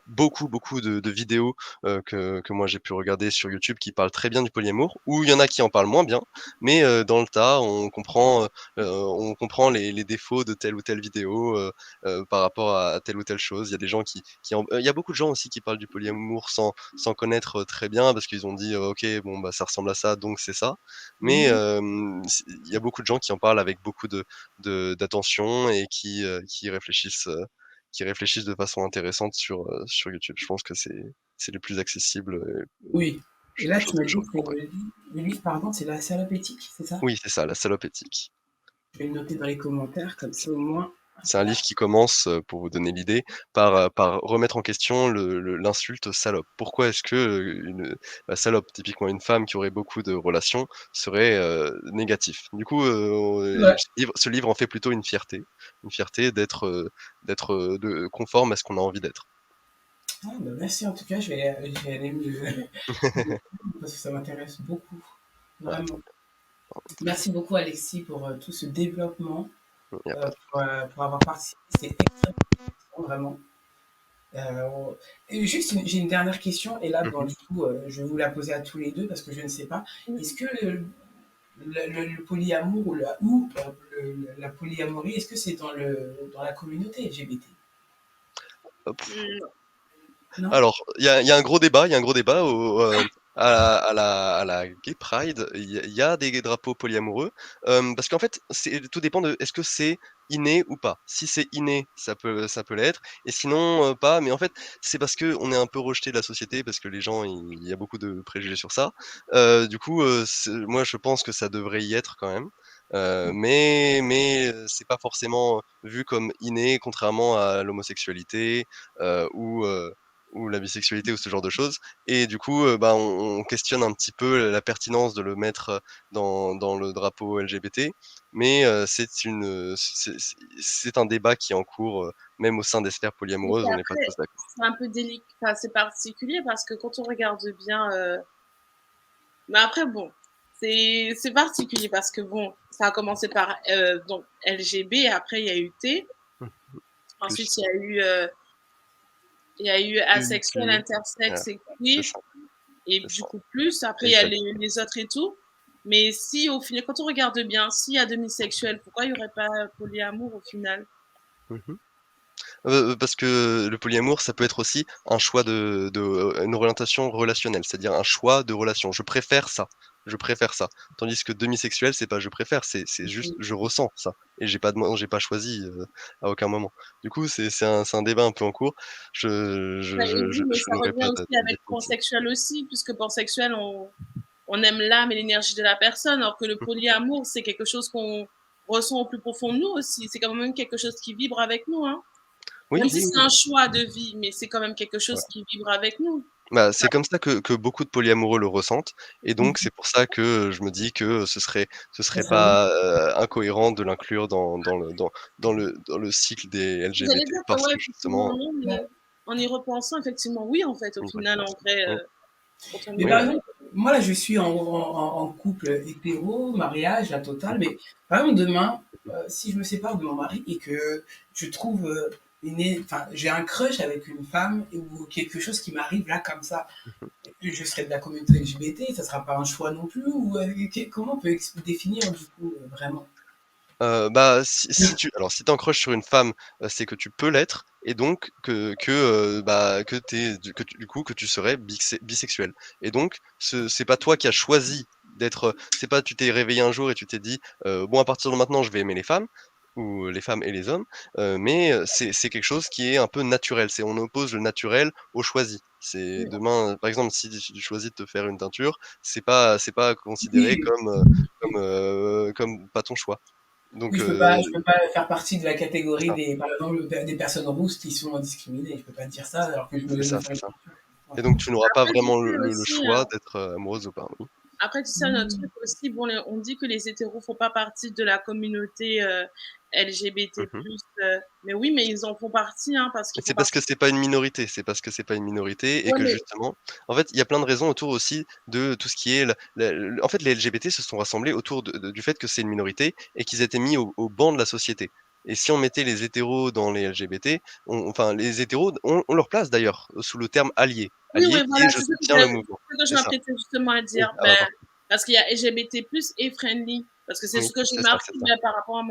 beaucoup, beaucoup de vidéos, que moi j'ai pu regarder sur YouTube qui parlent très bien du polyamour ou il y en a qui en parlent moins bien, mais dans le tas, on comprend les défauts de telle ou telle vidéo, par rapport à telle ou telle chose. Il y a des gens il y a beaucoup de gens aussi qui parlent du polyamour sans connaître, très bien parce qu'ils ont dit: «OK, bon, bah, ça ressemble à ça, donc c'est ça». Mais Mhm. il y a beaucoup de gens qui en parlent avec beaucoup d'attention et qui réfléchissent de façon intéressante sur YouTube. Je pense que c'est les plus accessibles, Oui. Et là, tu chose m'as que je dit que recommanderais. le livre, par contre, c'est la salope éthique, c'est ça? Oui, c'est ça, La salope éthique. Je vais le noter dans les commentaires, comme ça au moins. C'est un livre qui commence, pour vous donner l'idée, par remettre en question l'insulte salope. Pourquoi est-ce que, salope, typiquement une femme qui aurait beaucoup de relations, serait, négatif? Du coup, Ouais. ce livre en fait plutôt une fierté de conforme à ce qu'on a envie d'être. Ah, bah, merci en tout cas, je vais aller me parce que ça m'intéresse beaucoup, Ah, vraiment. Merci beaucoup Alexis pour tout ce développement, il y a pas pour avoir participé. C'est extrêmement intéressant, vraiment. Et juste, j'ai une dernière question, et là, mmh bon, mh. du coup, je vais vous la poser à tous les deux parce que je ne sais pas. Est-ce que le polyamour la polyamorie, est-ce que c'est dans la communauté LGBT? Non? Alors, il y a un gros débat, à la Gay Pride, il y a des drapeaux polyamoureux, parce qu'en fait, tout dépend de est-ce que c'est inné ou pas? Si c'est inné, ça peut l'être et sinon, pas, mais en fait, c'est parce qu'on est un peu rejeté de la société, parce que les gens, il y a beaucoup de préjugés sur ça. Du coup, moi, je pense que ça devrait y être quand même, mais c'est pas forcément vu comme inné, contrairement à l'homosexualité, ou la bisexualité ou ce genre de choses. Et du coup, bah, on questionne un petit peu la pertinence de le mettre, dans le drapeau LGBT, mais c'est un débat qui est en cours, même au sein des sphères Mais polyamoureuses, on n'est pas après, tous d'accord. c'est un peu délicat, enfin, c'est particulier parce que quand on regarde bien, mais après bon, c'est particulier parce que bon, ça a commencé par, donc LGB, après il y a eu T, Mmh, ensuite plus, il y a eu Q, asexuel, voilà, intersexe et c'est queer ça, et c'est du ça, coup plus, après il y a exact. les autres et tout. Mais si au final, quand on regarde bien, s'il y a demisexuel, pourquoi il y aurait pas polyamour au final? Mmh. Parce que le polyamour, ça peut être aussi un choix une orientation relationnelle, c'est-à-dire un choix de relation. Je préfère ça. Tandis que demisexuel, c'est pas «je préfère», c'est juste «je ressens ça» et j'ai pas choisi, à aucun moment. Du coup, c'est un débat un peu en cours. Bah, et oui, mais Je ça n'aurais revient pas aussi d'avis avec définitif. pansexuel aussi, puisque pansexuel, on aime l'âme et l'énergie de la personne, alors que le polyamour, c'est quelque chose qu'on ressent au plus profond de nous aussi. C'est quand même quelque chose qui vibre avec nous, hein. Oui, Même si oui, c'est oui, un choix de vie, mais c'est quand même quelque chose voilà. qui vibre avec nous. Bah, Ça c'est comme ça que beaucoup de polyamoureux le ressentent et donc Mmh. c'est pour ça que je me dis que ce serait Ça serait bien. pas, incohérent de l'inclure dans le cycle des J'allais LGBT dire que parce ouais, que effectivement, justement, non, Ouais. mais en y repensant, effectivement, oui, en fait, au une bonne final, en chose. vrai, Mmh, quand on y Mais oui, par oui. repense. exemple, moi là, je suis en couple hétéro, mariage, la totale, mais par exemple, demain, si je me sépare de mon mari et que je trouve enfin, j'ai un crush avec une femme ou quelque chose qui m'arrive là comme ça, je serai de la communauté LGBT, ça sera pas un choix non plus, ou comment on peut définir du coup vraiment? Bah, si tu as un crush sur une femme, c'est que tu peux l'être et donc bah, que tu serais bisexuel et donc c'est pas toi qui as choisi d'être, c'est pas tu t'es réveillé un jour et tu t'es dit: «Bon à partir de maintenant je vais aimer les femmes» ou les femmes et les hommes, mais c'est quelque chose qui est un peu naturel. On oppose le naturel au choisi. C'est Oui, demain, par exemple, si tu choisis de te faire une teinture, c'est pas considéré Oui, comme pas ton choix. oui, Donc je peux pas faire partie de la catégorie ça, des, par exemple, des personnes rousses qui sont discriminées. Je peux pas dire ça alors que je me, c'est je me ça, fais c'est une ça culture. et donc tu n'auras pas après, tu vraiment le sais le le aussi, choix d'être, amoureuse ou pas, oui. après, tu sais, un autre truc aussi, bon, on dit que les hétéros font pas partie de la communauté Mmh LGBT+, mh. mais oui, mais ils en font partie, hein, parce Mais qu'ils c'est font parce que partie. c'est pas une minorité, c'est parce que c'est pas une minorité et Ouais, que mais justement en fait, il y a plein de raisons autour aussi de tout ce qui est en fait, les LGBT se sont rassemblés autour du fait que c'est une minorité et qu'ils étaient mis au banc de la société et si on mettait les hétéros dans les LGBT, enfin, les hétéros ont leur place d'ailleurs, sous le terme allié. oui, Allié oui, qui voilà, est: «Je soutiens le mouvement». c'est ce que je C'est ça. m'apprêtais justement à Oui, dire. ah bah, Ben, parfait. parce qu'il y a LGBT+ et friendly, parce que c'est Oui, ce que j'ai c'est ça, marqué, c'est ça. ben, par rapport à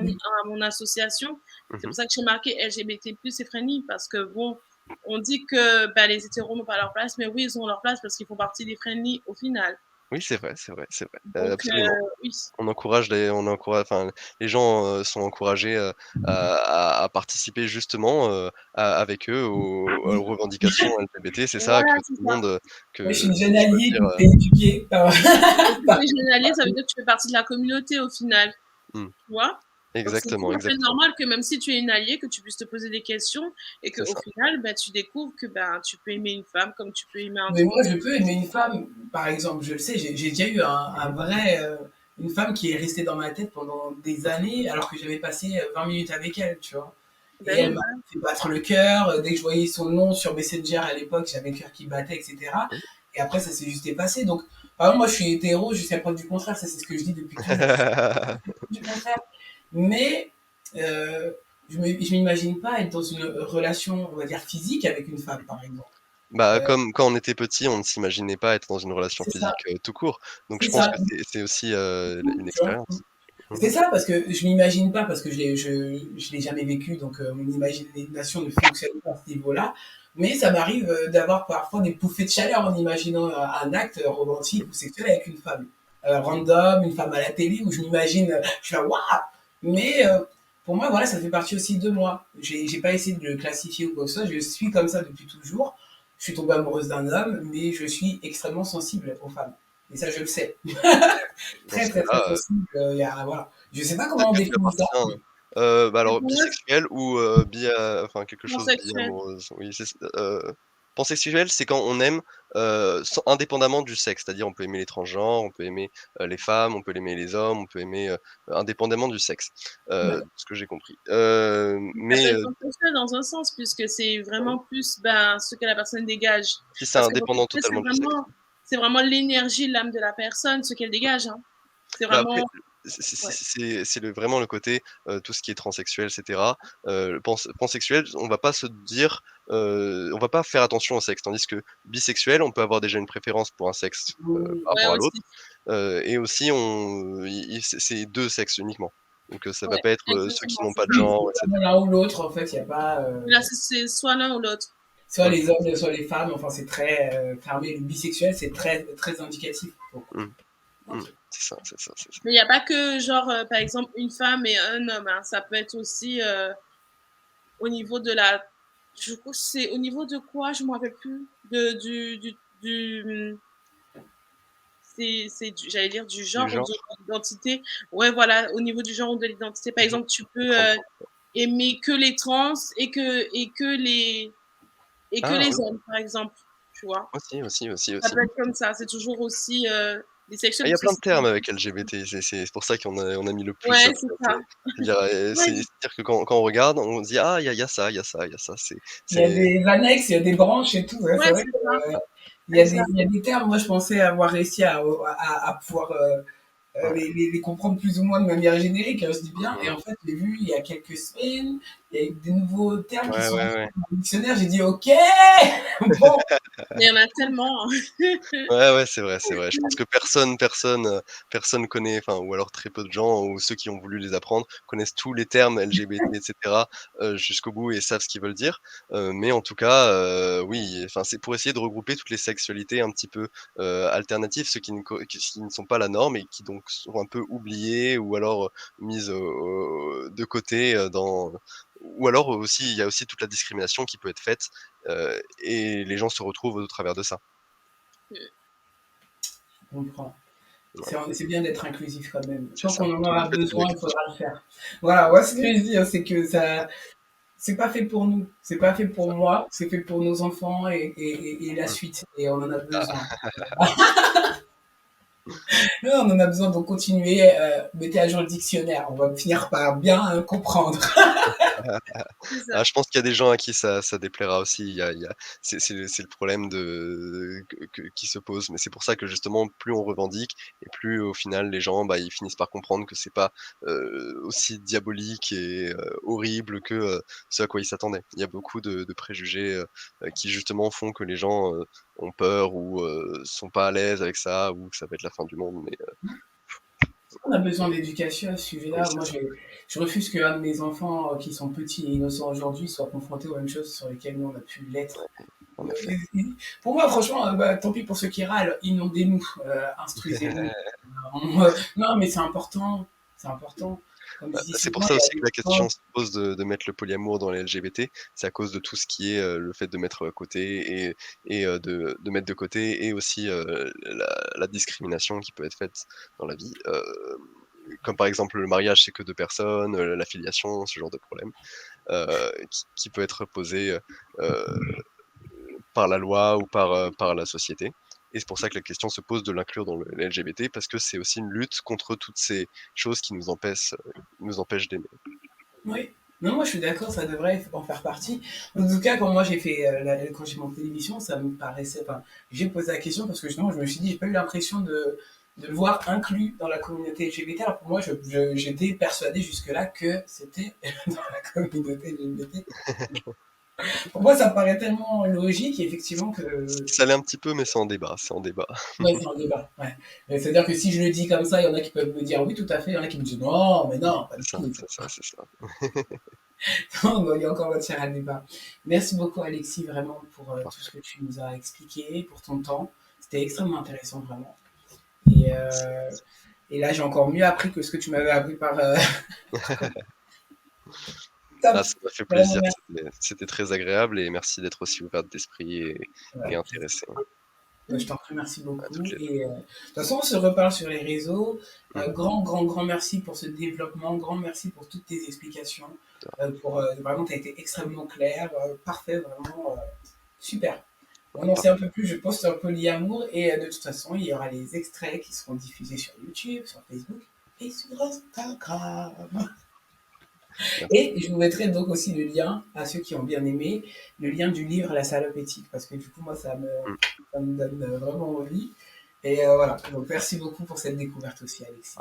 mon association. Mmh C'est mh. pour ça que j'ai marqué LGBT+ et friendly, parce que bon, on dit que ben, les hétéros n'ont pas leur place, mais oui, ils ont leur place parce qu'ils font partie des friendly au final. Oui, c'est vrai, c'est vrai, c'est vrai, Donc, absolument. oui. Enfin, les gens, sont encouragés, à participer justement, avec eux aux revendications LGBT. C'est ça Voilà, que c'est tout le ça. monde, Moi, je suis que une jeune alliée, choisir, donc t'es éduquée. Et si tu es jeune allié, ça veut dire que tu fais partie de la communauté au final, mmh, tu vois? Donc c'est tout exactement, à fait exactement. normal que même si tu es une alliée, que tu puisses te poser des questions et C'est qu'au ça. final, bah, tu découvres que, ben, tu peux aimer une femme comme tu peux aimer un Mais truc. moi, je peux aimer une femme, par exemple, je le sais, j'ai déjà eu un Mmh vrai, une femme qui est restée dans ma tête pendant des mh. années, alors que j'avais passé 20 minutes avec elle, tu vois. Et Bah oui, elle m'a voilà. fait battre le cœur. Dès que je voyais son nom sur Messenger à l'époque, j'avais le cœur qui battait, etc. Oui. Et après, ça s'est juste passé. Donc, par exemple, moi, je suis hétéro jusqu'à preuve du contraire. Ça, c'est ce que je dis depuis toujours. Du contraire. Mais je m'imagine pas être dans une relation, on va dire, physique avec une femme, par exemple. Bah, Euh, comme quand on était petit, on ne s'imaginait pas être dans une relation c'est ça, physique, tout court. Donc c'est je pense ça. que c'est aussi, une Tu vois. expérience. Mmh C'est mh. ça, parce que je m'imagine pas, parce que je l'ai jamais vécu, donc mon imagination ne fonctionne pas à ce niveau-là. Mais ça m'arrive d'avoir parfois des bouffées de chaleur en imaginant un acte romantique ou sexuel avec une femme random, une femme à la télé, où je m'imagine, je suis là, waouh. Mais pour moi, voilà, ça fait partie aussi de moi. J'ai pas essayé de le classifier ou quoi que ce soit, je suis comme ça depuis toujours. Je suis tombée amoureuse d'un homme, mais je suis extrêmement sensible aux femmes. Et ça, je le sais. Dans Très, ce très, très cas-là, sensible. Voilà. Je sais pas peut-être comment on que tu définit ça. appartiens, bah, Mais alors pour moi, bisexuel ou enfin quelque chose transsexuel. bi-amoureuse. Oui, pansexuel, c'est quand on aime, sans indépendamment du sexe. C'est-à-dire on peut aimer les transgenres, on peut aimer, les femmes, on peut aimer les hommes, on peut aimer, indépendamment du sexe, Ouais. de ce que j'ai compris. Ça peut Mais être transsexuel dans un sens, puisque c'est vraiment plus ben, ce que la personne dégage. si c'est Parce que indépendant transsexuel, totalement du sexe. c'est vraiment l'énergie, l'âme de la personne, ce qu'elle dégage. Hein. C'est Bah, après, vraiment. Ouais. c'est vraiment le côté, tout ce qui est transsexuel et cetera. Le pansexuel, on va pas se dire, on va pas faire attention au sexe. Tandis que bisexuel, on peut avoir déjà une préférence pour un sexe, Oui. par Ouais, rapport à l'autre, aussi. et aussi c'est 2 sexes uniquement. Donc ça va Ouais, pas être, ceux qui exactement, n'ont c'est pas de ça. genre et cetera. L'un ou l'autre, en fait, il n'y a pas. Là, c'est soit l'un ou l'autre. Soit Mmh, les hommes, soit les femmes, enfin, c'est très fermé. Le bisexuel, c'est très, très indicatif. mmh, mmh. C'est ça, c'est ça, c'est ça. Mais il n'y a pas que, genre, par exemple, une femme et un homme. Hein. Ça peut être aussi au niveau de la. Je crois que c'est au niveau de quoi, je ne me rappelle plus. J'allais dire du Du genre ou de genre? l'identité. Ouais, voilà, au niveau du genre ou de l'identité. Par Mmh. exemple, tu peux Comprendre. aimer que les trans et que Ah les oui, hommes, par exemple. Tu vois? aussi, aussi, aussi, Ça aussi. peut être comme ça. C'est toujours aussi Ah, bisexuel il y a parce que plein de termes avec LGBT, c'est pour ça qu'on a mis le plus ouais, après. c'est ça. C'est-à-dire, Ouais, c'est-à-dire que quand on regarde, on se dit: «Ah, il y a ça, il y a ça, il y a ça». Il y a C'est des annexes, il y a des branches et tout. Ouais, c'est ouais, vrai c'est ça. qu'il Exact. y a des termes. Moi, je pensais avoir réussi à pouvoir ouais. les comprendre plus ou moins de manière générique, je dis bien. Et Mmh. en fait, j'ai vu il y a quelques semaines, il y a des nouveaux termes qui Ouais, sont ouais, entrés ouais. dans le dictionnaire. J'ai dit, OK, bon. Mais il y en a tellement. Ouais, ouais, c'est vrai, c'est vrai. Je pense que personne connaît, enfin, ou alors très peu de gens, ou ceux qui ont voulu les apprendre, connaissent tous les termes LGBT et cetera, jusqu'au bout et savent ce qu'ils veulent dire. Mais en tout cas, oui, enfin, c'est pour essayer de regrouper toutes les sexualités un petit peu, alternatives, ceux qui ne sont pas la norme et qui donc sont un peu oubliés ou alors, mises de côté, dans ou alors aussi, il y a aussi toute la discrimination qui peut être faite, et les gens se retrouvent au travers de ça. Je comprends. Voilà, C'est bien d'être inclusif quand même. c'est Tant ça. qu'on en Tout le aura fait de besoin, il l'inclusion. faudra le faire. Voilà, moi, ce que je dis, c'est que ça, c'est pas fait pour nous. C'est pas fait C'est pour ça. moi. C'est fait pour nos enfants et la Mmh. suite. Et on en a besoin. Ah, Non, on en a besoin. Donc, continuez. Mettez à jour le dictionnaire. On va finir par bien comprendre. C'est ah, ça. je pense qu'il y a des gens à qui ça déplaira aussi. Il y a c'est le problème qui se pose. Mais c'est pour ça que justement, plus on revendique et plus au final les gens, bah, ils finissent par comprendre que c'est pas, aussi diabolique et horrible que, ce à quoi ils s'attendaient. Il y a beaucoup de préjugés, qui justement font que les gens, ont peur ou, sont pas à l'aise avec ça ou que ça va être la fin du monde. Mais, On a besoin d'éducation à ce oui, sujet-là. c'est Moi, ça. je refuse qu'un de mes enfants qui sont petits et innocents aujourd'hui soit confronté aux mêmes choses sur lesquelles nous, on a pu l'être. En effet. Pour moi, franchement, bah, tant pis pour ceux qui râlent, inondez-nous, instruisez-nous. Non, mais c'est important. C'est important. Comme je dis C'est pour souvent, ça il y aussi a que des la gens. question se pose de mettre le polyamour dans les LGBT. C'est à cause de tout ce qui est, le fait de mettre, côté et de mettre de côté et aussi, la discrimination qui peut être faite dans la vie, comme par exemple le mariage, c'est que 2 personnes, la filiation, ce genre de problème, qui peut être posé, par la loi ou par la société et c'est pour ça que la question se pose de l'inclure dans le les LGBT parce que c'est aussi une lutte contre toutes ces choses qui nous empêchent d'aimer. Oui. Non, moi je suis d'accord, ça devrait en faire partie. En tout cas, quand moi j'ai fait, quand j'ai monté l'émission, ça me paraissait. Enfin, j'ai posé la question parce que justement, je me suis dit, j'ai pas eu l'impression de le voir inclus dans la communauté LGBT. Alors pour moi, j'étais persuadé jusque-là que c'était dans la communauté LGBT. Pour moi, ça me paraît tellement logique, effectivement, que. Ça l'est un petit peu, mais c'est en débat, c'est en débat. Ouais, c'est un débat. Ouais. C'est-à-dire que si je le dis comme ça, il y en a qui peuvent me dire oui, tout à fait. Il y en a qui me disent non, mais non, pas du C'est ça, tout. c'est ça, c'est ça. Non, il y a encore matière à débat. Merci beaucoup, Alexis, vraiment, pour tout ce Parfait. que tu nous as expliqué, pour ton temps. C'était extrêmement intéressant, vraiment. Et, euh, et là, j'ai encore mieux appris que ce que tu m'avais appris par. Ah, Top. ça m'a fait Vraiment, plaisir, merci. c'était très agréable et merci d'être aussi ouverte d'esprit et Ouais, intéressée bah, je t'en prie, merci à beaucoup. toutes les deux. Et de toute façon, on se reparle sur les réseaux. Mhm. Grand merci pour ce développement. Grand merci pour toutes tes explications. Vraiment, tu as été extrêmement clair. Parfait, vraiment super. On en sait un peu plus, je poste un polyamour. Et de toute façon, il y aura les extraits qui seront diffusés sur YouTube, sur Facebook et sur Instagram. Merci. Et je vous mettrai donc aussi le lien, à ceux qui ont bien aimé, le lien du livre La salope éthique, parce que du coup, moi, Mm. ça me donne vraiment envie. Et voilà, donc merci beaucoup pour cette découverte aussi, Alexis.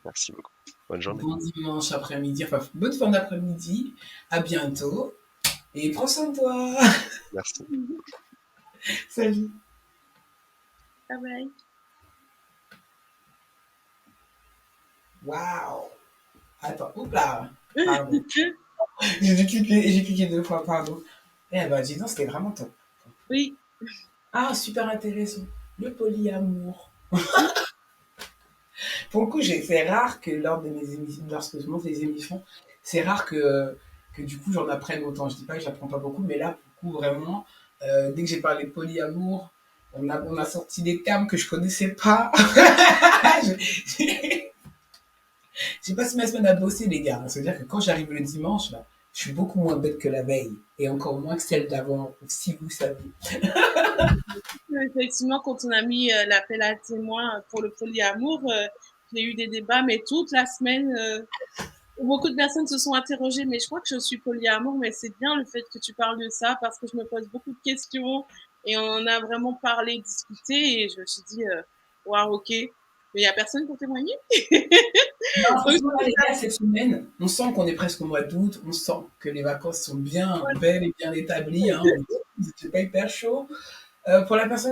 Merci beaucoup. Bonne journée. Bon dimanche après-midi, enfin, bonne fin d'après-midi, à bientôt, et prends soin de toi. Merci. Salut. Bye bye. Waouh. Attends, oups là, pardon. J'ai cliqué 2 fois, pardon. Eh ben, dis donc, c'était vraiment top. Oui. Ah, super intéressant. Le polyamour. Pour le coup, c'est rare que lors de mes émissions, lorsque je monte les émissions, c'est rare que du coup j'en apprenne autant. Je dis pas que j'apprends pas beaucoup, mais là, pour le coup, vraiment, dès que j'ai parlé de polyamour, on a sorti des termes que je connaissais pas. J'ai j'ai passé ma semaine à bosser, les gars. C'est-à-dire que quand j'arrive le dimanche, là, je suis beaucoup moins bête que la veille. Et encore moins que celle d'avant, si vous savez. Effectivement, quand on a mis l'appel à témoins pour le polyamour, j'ai eu des débats, mais toute la semaine, beaucoup de personnes se sont interrogées, mais je crois que je suis polyamour, mais c'est bien le fait que tu parles de ça parce que je me pose beaucoup de questions et on a vraiment parlé, discuté et je me suis dit, waouh, ok, mais il n'y a personne pour témoigner. Non, Donc, franchement, là, les gars, cette semaine, on sent qu'on est presque au mois d'août, on sent que les vacances sont bien belles et bien établies. Hein. C'était pas hyper chaud. Pour la personne